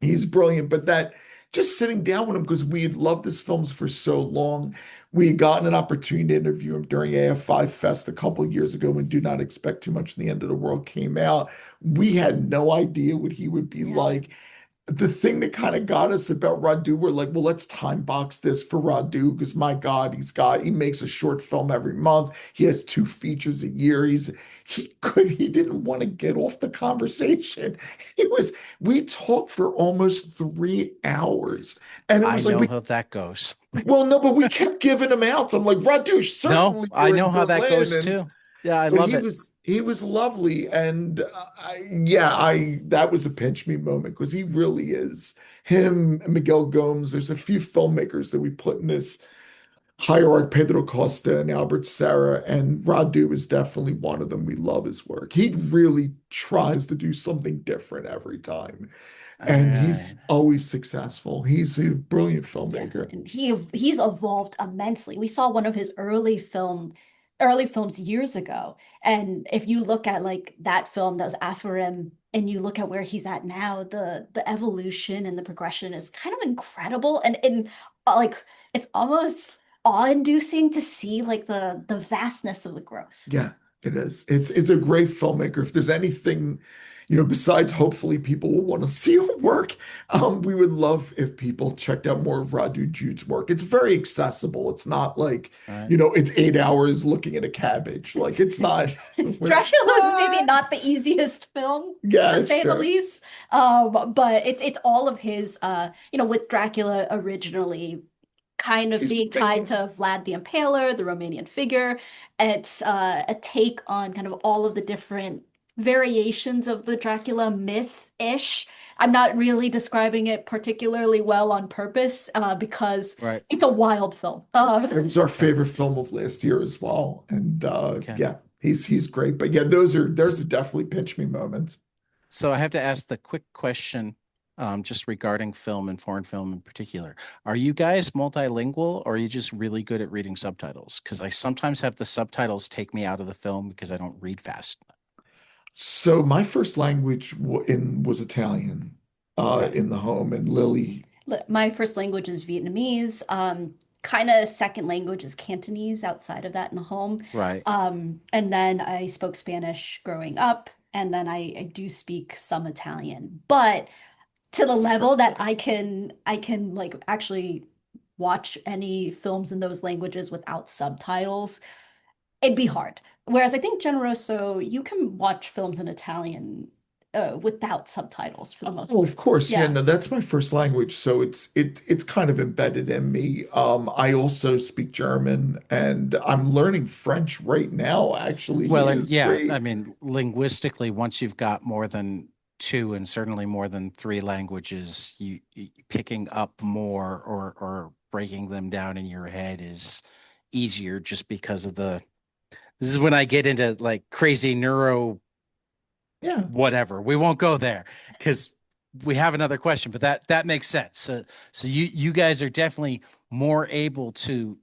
He's brilliant, but that just sitting down with him because we had loved his films for so long. We had gotten an opportunity to interview him during AF5 Fest a couple of years ago when Do Not Expect Too Much in the End of the World came out. We had no idea what he would be Yeah. like. the thing that kind of got us about Radu, we're like, well, let's time box this for Radu because my God, he makes a short film every month. He has 2 features a year. He didn't want to get off the conversation. We talked for almost 3 hours. And it I was like, know how that goes. well, no, but we kept giving him outs. I'm like, Radu, No, certainly I you're in know how that Berlin. goes And too. Yeah, I but love it. he was lovely, and yeah, I that was a pinch me moment because he really is. Him and Miguel Gomes. There's a few filmmakers that we put in this hierarchy: Pedro Costa and Albert Serra, and Radu is definitely one of them. We love his work. He really tries to do something different every time, All and right. he's always successful. He's a brilliant Yeah, filmmaker. and he's evolved immensely. We saw one of his early films years ago, and if you look at like that film that was Afarim, and you look at where he's at now, the evolution and the progression is kind of incredible, and like it's almost awe-inducing to see like the vastness of the growth. Yeah, it is. It's a great filmmaker. If there's anything, besides hopefully people will want to see our work, we would love if people checked out more of Radu Jude's work. It's very accessible. It's not like, All right. it's 8 hours looking at a cabbage. Like it's not. Dracula is maybe Ah, not the easiest film, yeah, to it's say the true. least. But it's all of his with Dracula originally kind of He's being tied making, to Vlad the Impaler, the Romanian figure. It's a take on kind of all of the different variations of the Dracula myth-ish. I'm not really describing it particularly well on purpose, because Right. it's a wild film. it was our Okay. favorite film of last year as well. And Okay. yeah, he's great. But yeah, there's definitely pinch me moments. So I have to ask the quick question, just regarding film and foreign film in particular. Are you guys multilingual or are you just really good at reading subtitles? Because I sometimes have the subtitles take me out of the film because I don't read fast. So my first language was Italian Okay. in the home, and Lily. My first language is Vietnamese. Kind of second language is Cantonese outside of that in the home. Right. And then I spoke Spanish growing up, and then I do speak some Italian, but to the level that I can like actually watch any films in those languages without subtitles, it'd be hard. Whereas I think Generoso, you can watch films in Italian without subtitles for the most Oh, part. of course, yeah, Yeah. no, that's my first language, so it's kind of embedded in me. I also speak German, and I'm learning French right now, actually, Well, which and is yeah, I great. mean, linguistically, once you've got more than two and certainly more than three languages, you picking up more or breaking them down in your head is easier just because of the this is when I get into like crazy neuro Yeah. whatever. We won't go there because we have another question, but that makes sense. So you guys are definitely more able to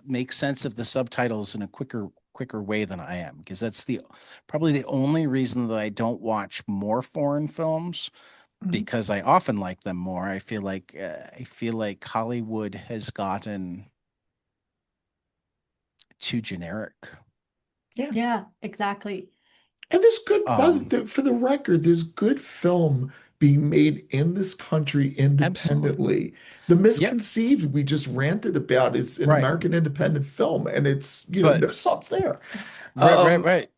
make sense of the subtitles in a quicker way than I am because that's the probably the only reason that I don't watch more foreign films Mhm. because I often like them more. I feel like Hollywood has gotten too generic. Yeah. Yeah, exactly. And there's good, Um, for the record, there's good film being made in this country absolutely. independently. The Yep. Misconceived we just ranted about is an Right. American independent film, and it's, But no subs there. right, right, Um, right.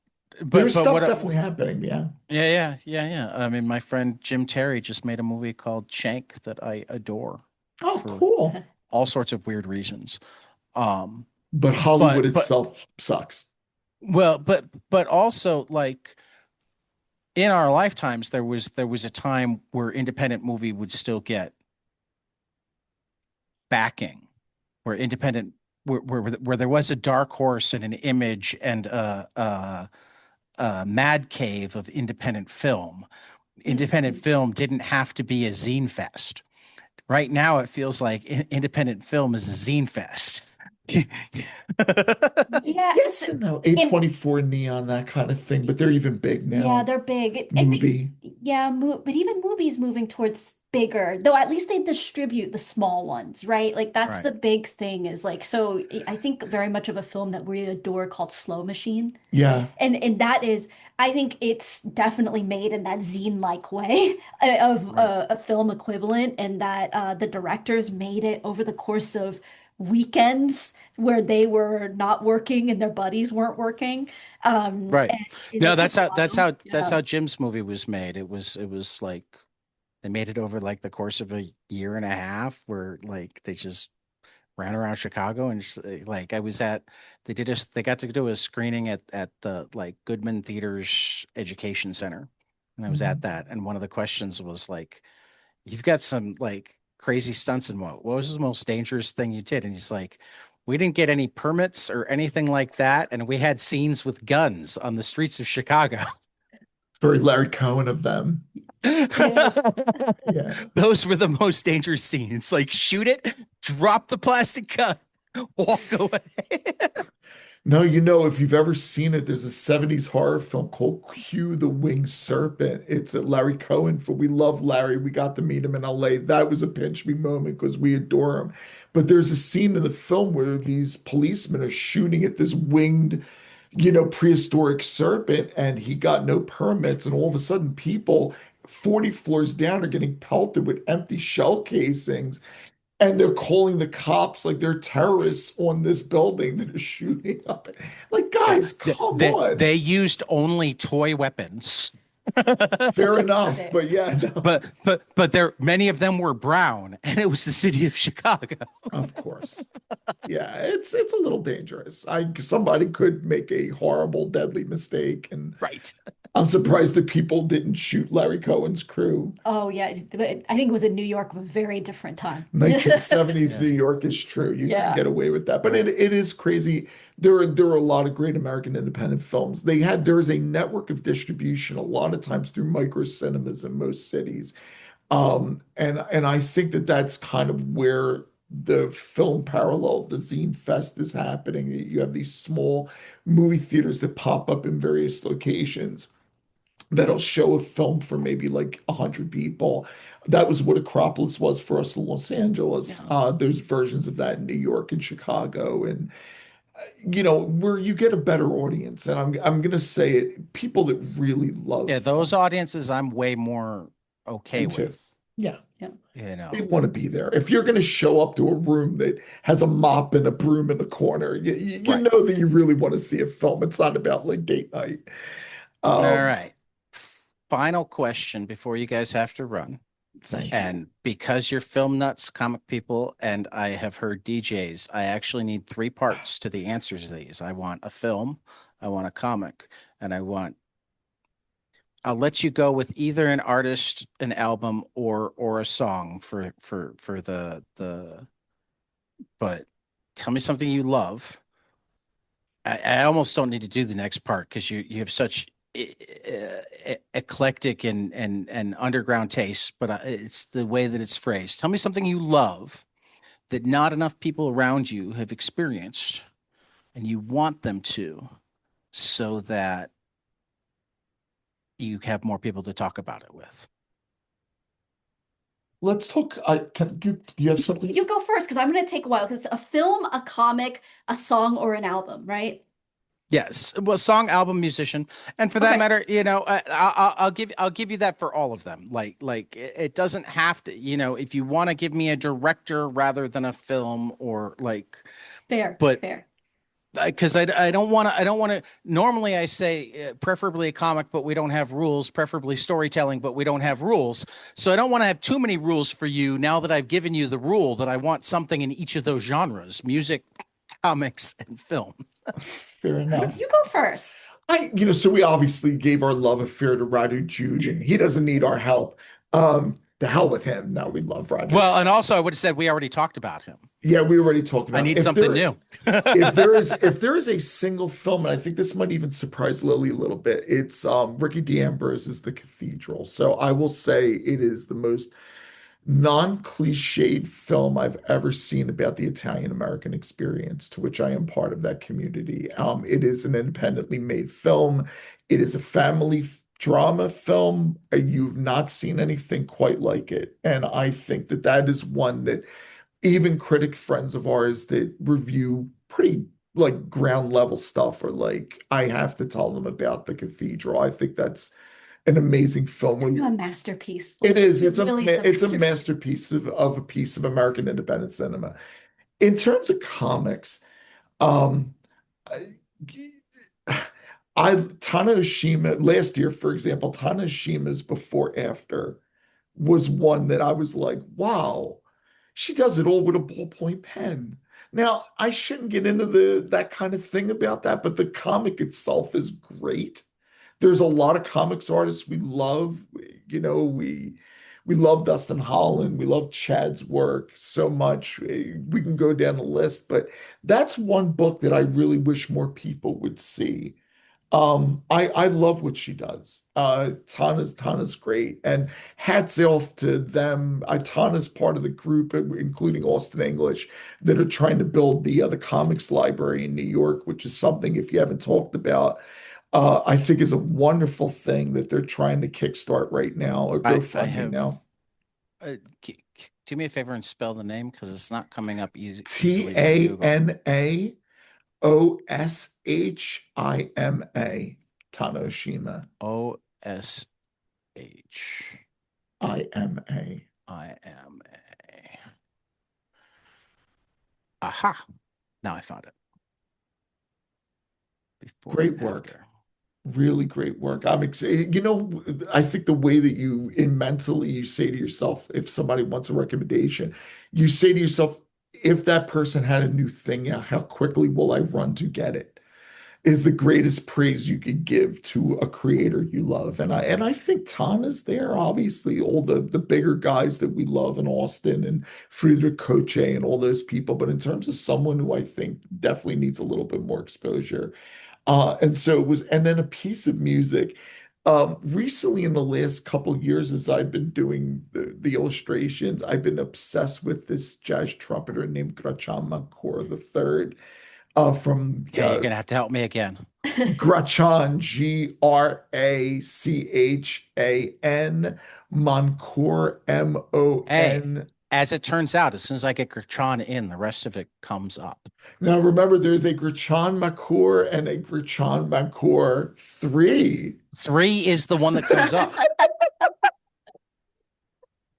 But there's but stuff what definitely happening, yeah. yeah. I mean, my friend Jim Terry just made a movie called Shank that I adore Oh, for cool. all sorts of weird reasons. Um, But Hollywood but itself sucks. well, but also like in our lifetimes, there was a time where independent movie would still get backing, where independent where there was a dark horse and an image and a mad cave of independent film. Independent film didn't have to be a zine fest. Right now, it feels like independent film is a zine fest. Yeah, Yes and no. in A24 Neon, that kind of thing, but they're even big yeah, now. they're big. I think Movie. yeah, but even movies moving towards bigger, though at least they distribute the small ones, right? Like that's Right. the big thing is like, so I think very much of a film that we adore called Slow Machine. Yeah. And that is, I think it's definitely made in that zine-like way of Right. a film equivalent, and that the directors made it over the course of weekends where they were not working and their buddies weren't working. Right. And No, it took that's a how while. that's Yeah. how Jim's movie was made. It was like they made it over like the course of a year and a half where like they just ran around Chicago and just, like I was at they got to do a screening at the like Goodman Theaters Education Center. And I was at Mhm. that. And one of the questions was like, you've got some like crazy stunts and what was the most dangerous thing you did? And he's like, we didn't get any permits or anything like that. And we had scenes with guns on the streets of Chicago. Very Larry Cohen of them. It is. Yeah. Those were the most dangerous scenes. Like shoot it, drop the plastic gun, walk away. No, you know, if you've ever seen it, there's a 70s horror film called Q the Winged Serpent. It's a Larry Cohen for we love Larry. We got to meet him in LA. That was a pinch me moment because we adore him. But there's a scene in the film where these policemen are shooting at this winged, prehistoric serpent, and he got no permits, and all of a sudden people 40 floors down are getting pelted with empty shell casings. And they're calling the cops like they're terrorists on this building that are shooting up. Like, Yeah, guys, come on. they used only toy weapons. Fair enough. Fair. But yeah, no, But there many of them were brown, and it was the city of Chicago. of course. Yeah, it's a little dangerous. Somebody could make a horrible, deadly mistake, and Right. I'm surprised that people didn't shoot Larry Cohen's crew. Oh yeah, but I think it was in New York, a very different time. 1970s Yeah. New York is true. You can Yeah. get away with that. But Right. it is crazy. There are a lot of great American independent films. There's a network of distribution a lot of times through micro cinemas in most cities. And I think that that's kind of where the film parallel, the Zine Fest is happening. You have these small movie theaters that pop up in various locations that'll show a film for maybe like 100 people. That was what Acropolis was for us in Los Angeles. Yeah. There's versions of that in New York and Chicago, and where you get a better audience. And I'm gonna say it, people that really love Yeah, those film. audiences I'm way more okay Me too. with, Yeah. Yeah. you They know. want to be there. If you're going to show up to a room that has a mop and a broom in the corner, you Right. know that you really want to see a film. It's not about like date night. All Um, right. Final question before you guys have to run. Thank you. And because you're film nuts, comic people, and I have heard DJs, I actually need three parts to the answers to these. I want a film, I want a comic, and I'll let you go with either an artist, an album, or a song for the but tell me something you love. I almost don't need to do the next part because you have such eclectic and underground tastes, but it's the way that it's phrased. Tell me something you love that not enough people around you have experienced, and you want them to, so that you have more people to talk about it with. Let's talk. Do you have something? You go first because I'm going to take a while because it's a film, a comic, a song, or an album, right? Yes, well, song, album, musician, and for that Okay, matter, I'll give you that for all of them. Like it doesn't have to, if you want to give me a director rather than a film, or like, fair, but fair. because I don't want to. Normally, I say preferably a comic, but we don't have rules. Preferably storytelling, but we don't have rules. So I don't want to have too many rules for you. Now that I've given you the rule that I want something in each of those genres: music, comics, and film. Fair enough. You go first. So we obviously gave our love affair to Radu Juge, and he doesn't need our help. The hell with him. No, we love Radu. Well, and also I would have said we already talked about him. Yeah, we already talked I about it. need something new. If there is a single film, and I think this might even surprise Lily a little bit, it's Ricky D'Ambrose's The Cathedral. So I will say it is the most non-cliched film I've ever seen about the Italian American experience, to which I am part of that community. It is an independently made film. It is a family drama film, you've not seen anything quite like it. And I think that that is one that even critic friends of ours that review pretty like ground level stuff are like, I have to tell them about The Cathedral. I think that's an amazing film where A masterpiece. it Like is. it really is a It's a masterpiece. masterpiece of a piece of American independent cinema. In terms of comics, um, I, Tanashima last year, for example, Tanashima's Before After was one that I was like, wow, she does it all with a ballpoint pen. Now, I shouldn't get into the that kind of thing about that, but the comic itself is great. There's a lot of comics artists we love. You know, we love Dustin Holland. We love Chad's work so much. We can go down the list, but that's one book that I really wish more people would see. I love what she does. Tana's great, and hats off to them. Tana's part of the group, including Austin English, that are trying to build the comics library in New York, which is something if you haven't talked about, I think is a wonderful thing that they're trying to kickstart right now or I GoFundMe have. now. Do me a favor and spell the name because it's not coming up T easily on A Google. N A Oshima, Tanoshima. Oshima. IMA. Aha. Now I found it. Before and Great work. after. Really great work. I'm excited. You know, I think the way that you in mentally you say to yourself, if somebody wants a recommendation, you say to yourself, if that person had a new thing out, how quickly will I run to get it? Is the greatest praise you could give to a creator you love. And I think Tom is there, obviously, all the bigger guys that we love in Austin and Friedrich Koche and all those people. But in terms of someone who I think definitely needs a little bit more exposure. And so it was, and then a piece of music. Recently, in the last couple years, as I've been doing the illustrations, I've been obsessed with this jazz trumpeter named Grachan Mankor III from Okay, you're gonna have to help me again. Grachan, Grachan, Mankor, Hey, Mon. as it turns out, as soon as I get Gertron in, the rest of it comes up. Now remember, there's a Grachan Mankor and a Grachan Mankor 3. Three is the one that comes up.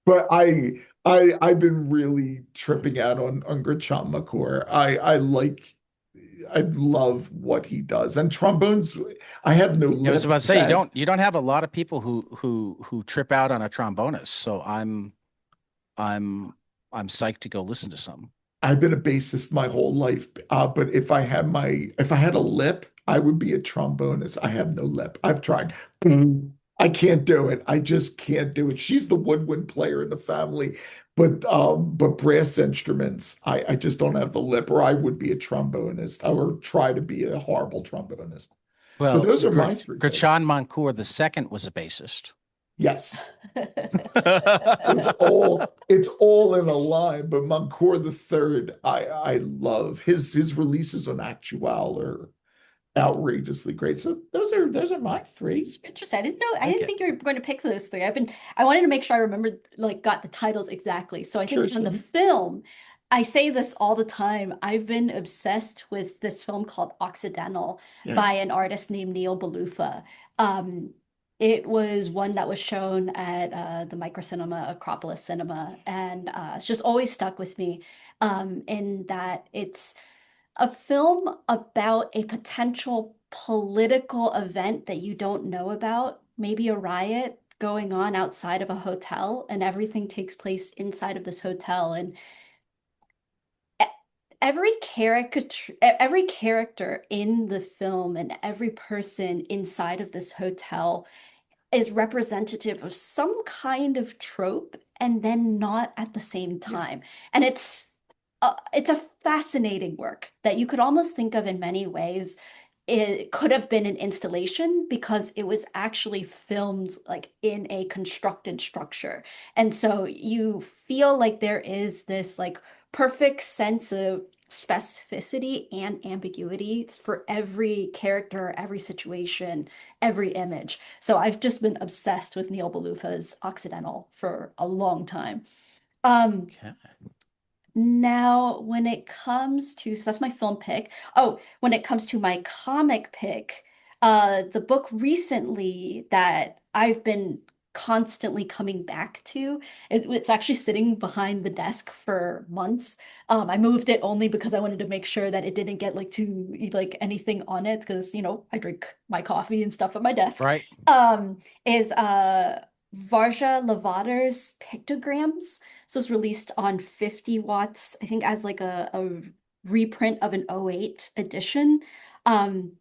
But I've been really tripping out on Grachan Mankor. I love what he does. And trombones, I have no I was lip. about to say you don't have a lot of people who trip out on a trombonist, so I'm I'm psyched to go listen to some. I've been a bassist my whole life, but if I had a lip, I would be a trombonist. I have no lip. I've tried. I can't do it. I just can't do it. She's the woodwind player in the family, but brass instruments, I just don't have the lip, or I would be a trombonist or try to be a horrible trombonist. But Well, those are my three picks. Gertjan Mancour the second was a bassist. Yes. So it's all in a line, but Moncor the third, I love his releases on Actual are outrageously great. So those are my three. Interesting. I didn't Okay. think you were going to pick those three. I wanted to make sure I remembered, like, got the titles exactly. So I Sure, think on the Sydney. film, I say this all the time. I've been obsessed with this film called Occidental Yeah. by an artist named Neil Balufa. Um, it was one that was shown at the Microcinema, Acropolis Cinema, and it's just always stuck with me in that it's a film about a potential political event that you don't know about, maybe a riot going on outside of a hotel, and everything takes place inside of this hotel. And e- every character in the film and every person inside of this hotel is representative of some kind of trope and then not at the same Yeah. time. And it's a fascinating work that you could almost think of in many ways. It could have been an installation because it was actually filmed like in a constructed structure. And so you feel like there is this like perfect sense of specificity and ambiguity for every character, every situation, every image. So I've just been obsessed with Neil Balufa's Occidental for a long time. Um, Okay. Now, when it comes to, so that's my film pick. Oh, when it comes to my comic pick, the book recently that I've been constantly coming back to, it's actually sitting behind the desk for months. I moved it only because I wanted to make sure that it didn't get like too like anything on it because, I drink my coffee and stuff at my desk. Right. Is Varja Lavater's Pictograms. So it's released on 50 watts, I think, as like a reprint of an '08 edition. Um,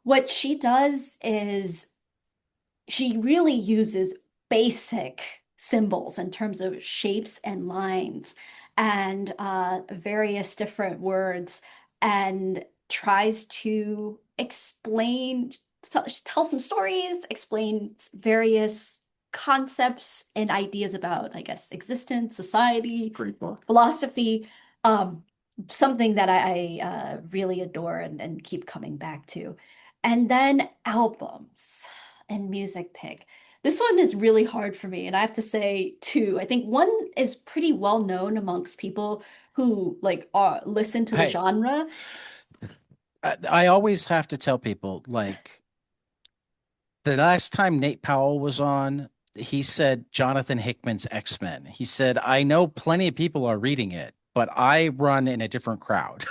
what she does is she really uses basic symbols in terms of shapes and lines and various different words and tries to tell some stories, explain various concepts and ideas about, I guess, existence, It's a society, great book. philosophy. Um, Something that I really adore and keep coming back to. And then albums and music pick. This one is really hard for me, and I have to say two. I think one is pretty well known amongst people who like listen to the Hey, genre. I always have to tell people like the last time Nate Powell was on, he said Jonathan Hickman's X-Men. He said, I know plenty of people are reading it, but I run in a different crowd.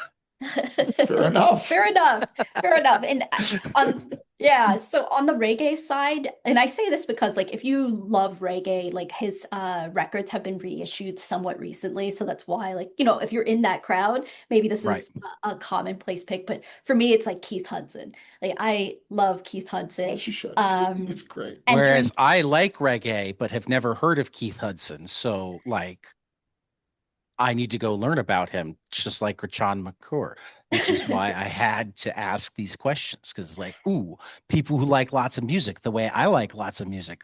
Fair enough. Fair enough. Fair enough. And yeah, so on the reggae side, and I say this because like if you love reggae, like his records have been reissued somewhat recently, so that's why like, if you're in that crowd, maybe this Right. is a commonplace pick, but for me it's like Keith Hudson. Like I love Keith Hudson. As you should. Um It's great. Whereas Entering I like reggae, but have never heard of Keith Hudson. So, like, I need to go learn about him, just like Rachan McClure, which is why I had to ask these questions. Because, like, ooh, people who like lots of music, the way I like lots of music,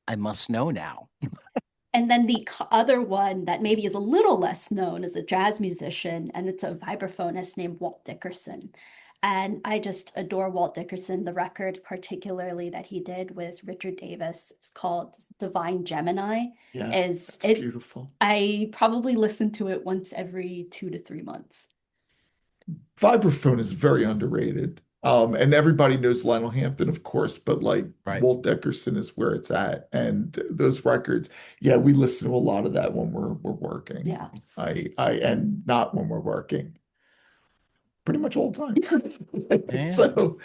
I must know now. And then the other one that maybe is a little less known is a jazz musician, and it's a vibraphonist named Walt Dickerson. And I just adore Walt Dickerson, the record particularly that he did with Richard Davis. It's called Divine Gemini. Yeah, Is that's it beautiful. I probably listen to it once every 2 to 3 months. Vibraphone is very underrated. And everybody knows Lionel Hampton, of course, but like Right. Walt Dickerson is where it's at. And those records, yeah, we listen to a lot of that when we're working. Yeah. I and not when we're working, pretty much all the time. Yeah, So,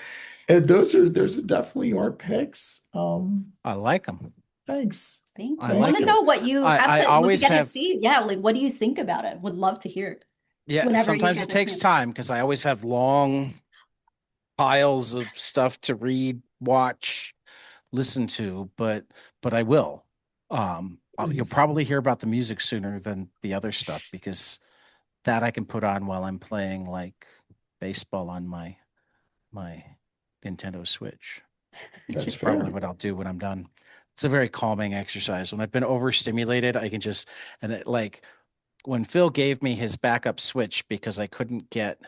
and those are definitely our picks. I like them. Thanks. Thank I you. I want like to Thank them. know you. what you have I to when we always get to have, see. Yeah, like what do you think about it? Would love to hear it yeah, whenever you sometimes get it the takes chance. time because I always have long piles of stuff to read, watch, listen to, but I will. You'll Please. probably hear about the music sooner than the other stuff because that I can put on while I'm playing like baseball on my Nintendo Switch, which That's is probably fair. what I'll do when I'm done. It's a very calming exercise. When I've been overstimulated, I can just and it, like when Phil gave me his backup Switch because I couldn't get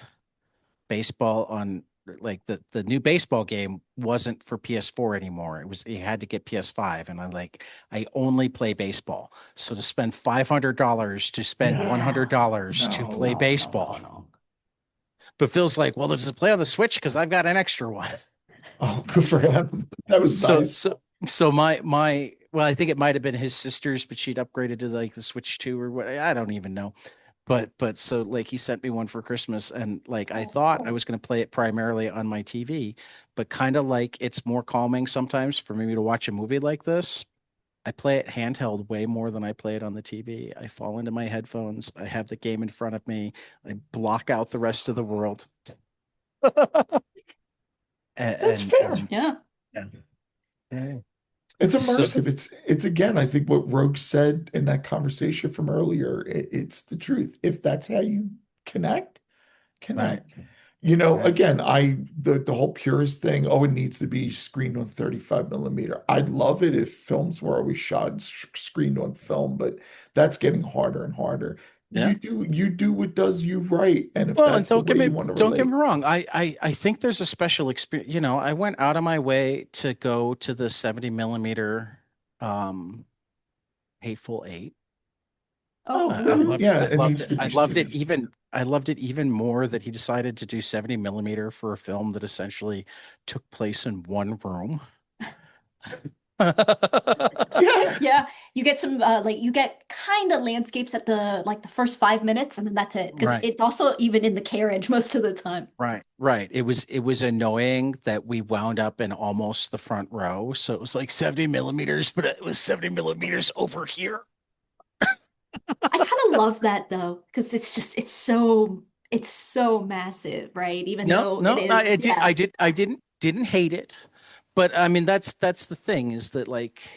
baseball on like the new baseball game wasn't for PS4 anymore. It was you had to get PS5 and I only play baseball. So to spend $500 to spend Yeah. $100 to No, play no, no, no, baseball. no. But Phil's like, "Well, does it play on the Switch because I've got an extra one." Oh, good for him. That was So nice. so so my well, I think it might have been his sister's, but she'd upgraded to like the Switch 2 or what. I don't even know. But so like he sent me one for Christmas and like I thought I was going to play it primarily on my TV, but kind of like it's more calming sometimes for me to watch a movie like this. I play it handheld way more than I play it on the TV. I fall into my headphones. I have the game in front of me. I block out the rest of the world. That's fair. And Yeah. yeah. It's So immersive. It's again, I think what Rogue said in that conversation from earlier, it's the truth. If that's how you connect, right, connect. right. Again, the whole purist thing, oh, it needs to be screened on 35 millimeter. I'd love it if films were always shot screened on film, but that's getting harder and harder. Yeah. you do what does you right. And if Well, and that's the way you want to don't get me relate, wrong. I think there's a special experience. You know, I went out of my way to go to the 70 millimeter um Hateful Eight. Oh, yeah, I it loved needs it. to be seen. I loved it even more that he decided to do 70 millimeter for a film that essentially took place in one room. Yeah, yeah. You get some like you get kind of landscapes at the like the first 5 minutes, and then that's it. Because Right. it's also even in the carriage most of the time. Right, right. It was annoying that we wound up in almost the front row. So it was like 70 millimeters, but it was 70 millimeters over here. I kind of love that though, because it's so massive, right? Even No, though it no, is, yeah, didn't hate it. But I mean that's the thing is that like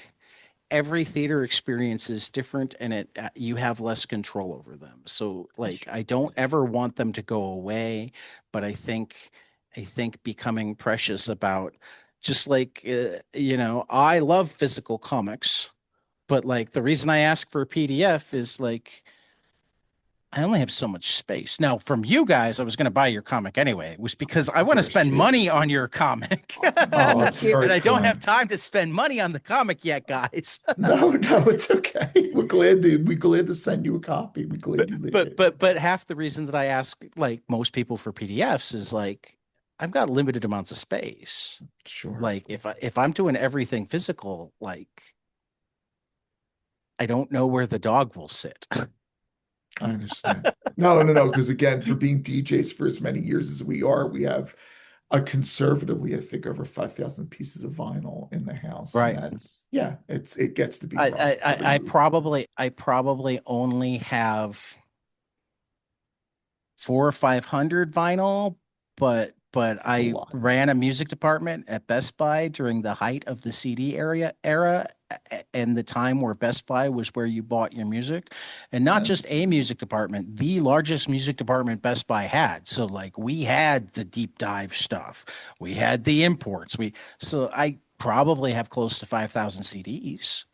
every theater experience is different and it you have less control over them. So that's like true. I don't ever want them to go away, but I think becoming precious about just like you know, I love physical comics, but like the reason I ask for a PDF is like I only have so much space. Now, from you guys, I was going to buy your comic anyway. It was because I want to spend appreciate money it. on your comic. Oh, Me that's too. And very I don't have kind. time to spend money on the comic yet, guys. No, no, it's okay. We're glad to send you a copy. We're glad you like it. But half the reason that I ask like most people for PDFs is like I've got limited amounts of space. Sure. Like if I'm doing everything physical, like I don't know where the dog will sit. I understand. No, no, no. Because again, for being DJs for as many years as we are, we have a conservatively, I think, over 5,000 pieces of vinyl in the house. And Right. that's, yeah, it gets to be rough every move. I probably only have 400 or 500 vinyl, but It's a I lot. ran a music department at Best Buy during the height of the CD era and the time where Best Buy was where you bought your music, and not Yeah, just a music department, the largest music department Best Buy had. So like we had the deep dive stuff, we had the imports, we so I probably have close to 5,000 CDs.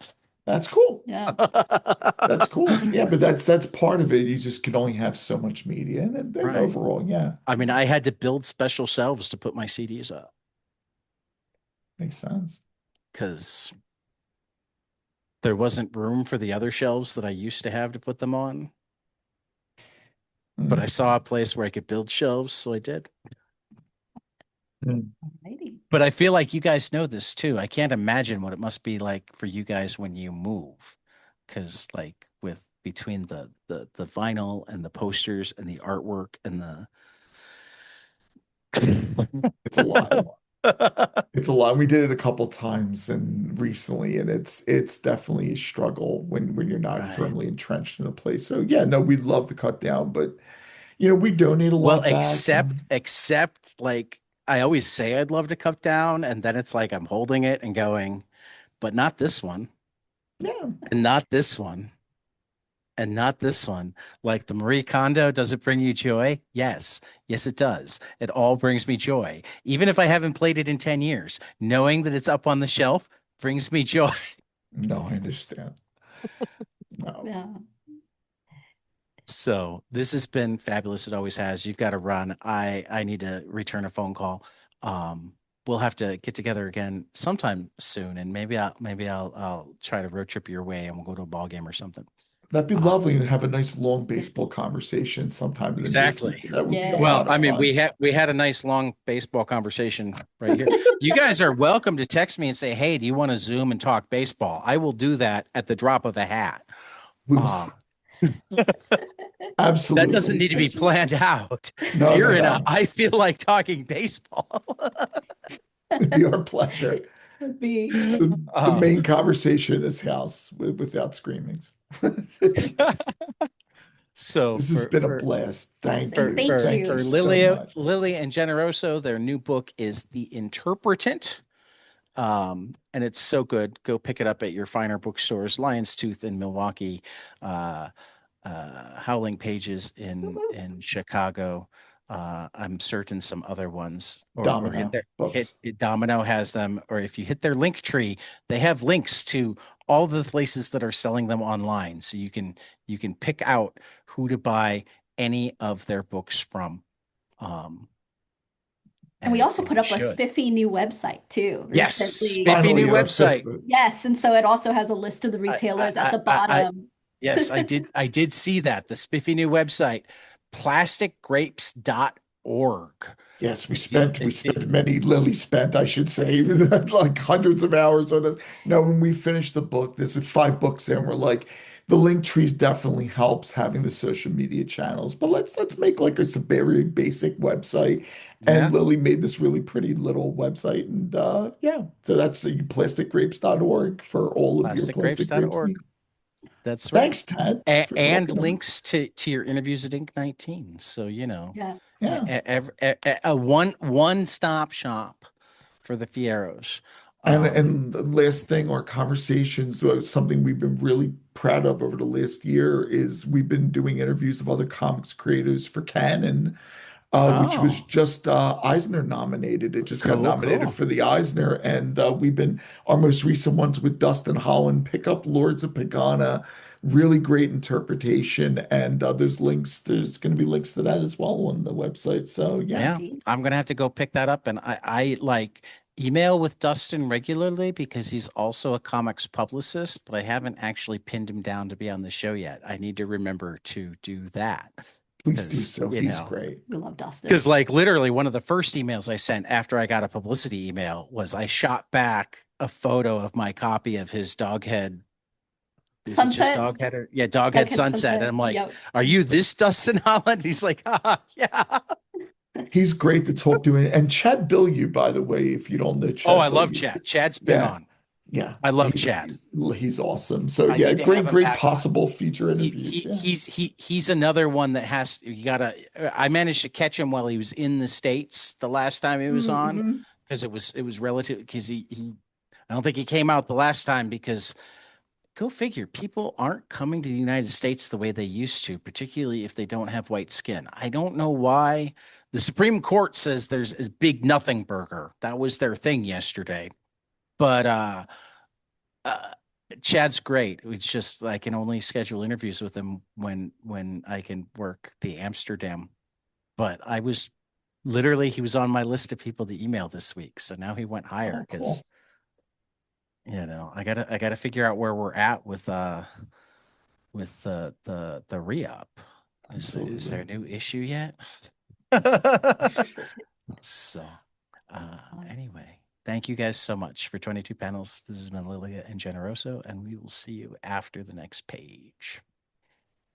that's cool. Yeah. That's cool. Yeah, but that's part of it. You just can only have so much media. And then Right. overall, yeah, I mean, I had to build special shelves to put my CDs up makes sense. because there wasn't room for the other shelves that I used to have to put them on. But I Mm. saw a place where I could build shelves, so I did. Mm. Alrighty. But I feel like you guys know this too. I can't imagine what it must be like for you guys when you move. Because like with between the vinyl and the posters and the artwork and It's a lot. the It's a lot. We did it a couple times and recently, and it's definitely a struggle when you're not right. firmly entrenched in a place. So yeah, no, we'd love to cut down, but we donate a Well, lot back and except like I always say I'd love to cut down, and then it's like I'm holding it and going, but not this one, yeah, and not this one, and not this one. Like the Marie Kondo, does it bring you joy? Yes. Yes, it does. It all brings me joy. Even if I haven't played it in 10 years, knowing that it's up on the shelf brings me joy. no, I understand. No. Yeah. So this has been fabulous. It always has. You've got to run. I need to return a phone call. Um, we'll have to get together again sometime soon, and I'll try to road trip your way, and we'll go to a ball game or something. That'd be Um, lovely to have a nice long baseball conversation sometime in the near exactly. future. That would be a Yeah. Well, lot of I mean, fun. we had a nice long baseball conversation right here. You guys are welcome to text me and say, "Hey, do you want to Zoom and talk baseball?" I will do that at the drop of a hat. We will Um, that doesn't need absolutely. to be planned out. If No, no, you're in a, no. I feel like talking baseball. It'd be our pleasure. Would be. It's the Um, main conversation in this house without screamings. so This has been a blast. Thank Awesome. you. Thank Thank you you. so much. Lily and Generoso, their new book is The Interpretant. And it's so good. Go pick it up at your finer bookstores, Lion's Tooth in Milwaukee, uh, Howling Pages Woo-woo. in Chicago. I'm certain some other ones, or Domino books. Domino has them, or if you hit their link tree, they have links to all the places that are selling them online, so you can pick out who to buy any of their books from. Um, And we also and put you up a should. spiffy new website too Yes, recently. spiffy new Finally, our fifth website. book. Yes, and so it also has a list of the retailers at the I bottom. yes, I did see that. The spiffy new website, plasticgrapes.org. Yes, we Did, spent we spent many Lily spent, I should say, like hundreds of hours on it. Now, when we finished the book, this is 5 books in, we're like, the link trees definitely helps having the social media channels, but let's make like a very basic website. And yeah, Lily made this really pretty little website, and yeah, so that's plasticgrapes.org for all of your plastic grapes plasticgrapes.org. needs. That's right. Thanks, Ted, for And talking to us. links to your interviews at Ink 19. So, Yeah. Yeah. a one stop shop for the Fieros. Um, And the last thing, our conversations, something we've been really proud of over the last year is we've been doing interviews of other comics creators for Canon, which was oh, just Eisner nominated. It just got cool, nominated cool. for the Eisner, and we've been our most recent ones with Dustin Holland, Pick Up Lords of Pagana, really great interpretation, and there's links. There's going to be links to that as well on the website. So yeah, Yeah, Indeed. I'm gonna have to go pick that up. And I like email with Dustin regularly because he's also a comics publicist, but I haven't actually pinned him down to be on the show yet. I need to remember to do that please do because, so. He's great. We love Dustin. because like literally one of the first emails I sent after I got a publicity email was I shot back a photo of my copy of his Doghead. Is it just Sunset, Doghead or yeah, Doghead Jughead Sunset? And Sunset. I'm like, Yep. are you this Dustin Holland? He's like, yeah. He's great to talk to. And Chad Bilyeu, by the way, if you don't know Oh, I Chad love Bilyeu, Chad. Chad's been yeah, on. yeah, I love Chad. he's awesome. So I yeah, need to have great, him great back on. possible future He interviews. he Yeah, he's he he's another one that has you gotta. I managed to catch him while he was in the States the last time he was on Mm-hmm. because it was relative because he I don't think he came out the last time because go figure people aren't coming to the United States the way they used to, particularly if they don't have white skin. I don't know why. The Supreme Court says there's a big nothing burger. That was their thing yesterday. But uh, Chad's great. It's just I can only schedule interviews with him when I can work the Amsterdam. But I was literally he was on my list of people to email this week. So now he went higher oh, because cool, I gotta figure out where we're at with the re-up. Is there a absolutely. new issue yet? So anyway, thank you guys so much for 22 panels. This has been Lilia and Generoso, and we will see you after the next page.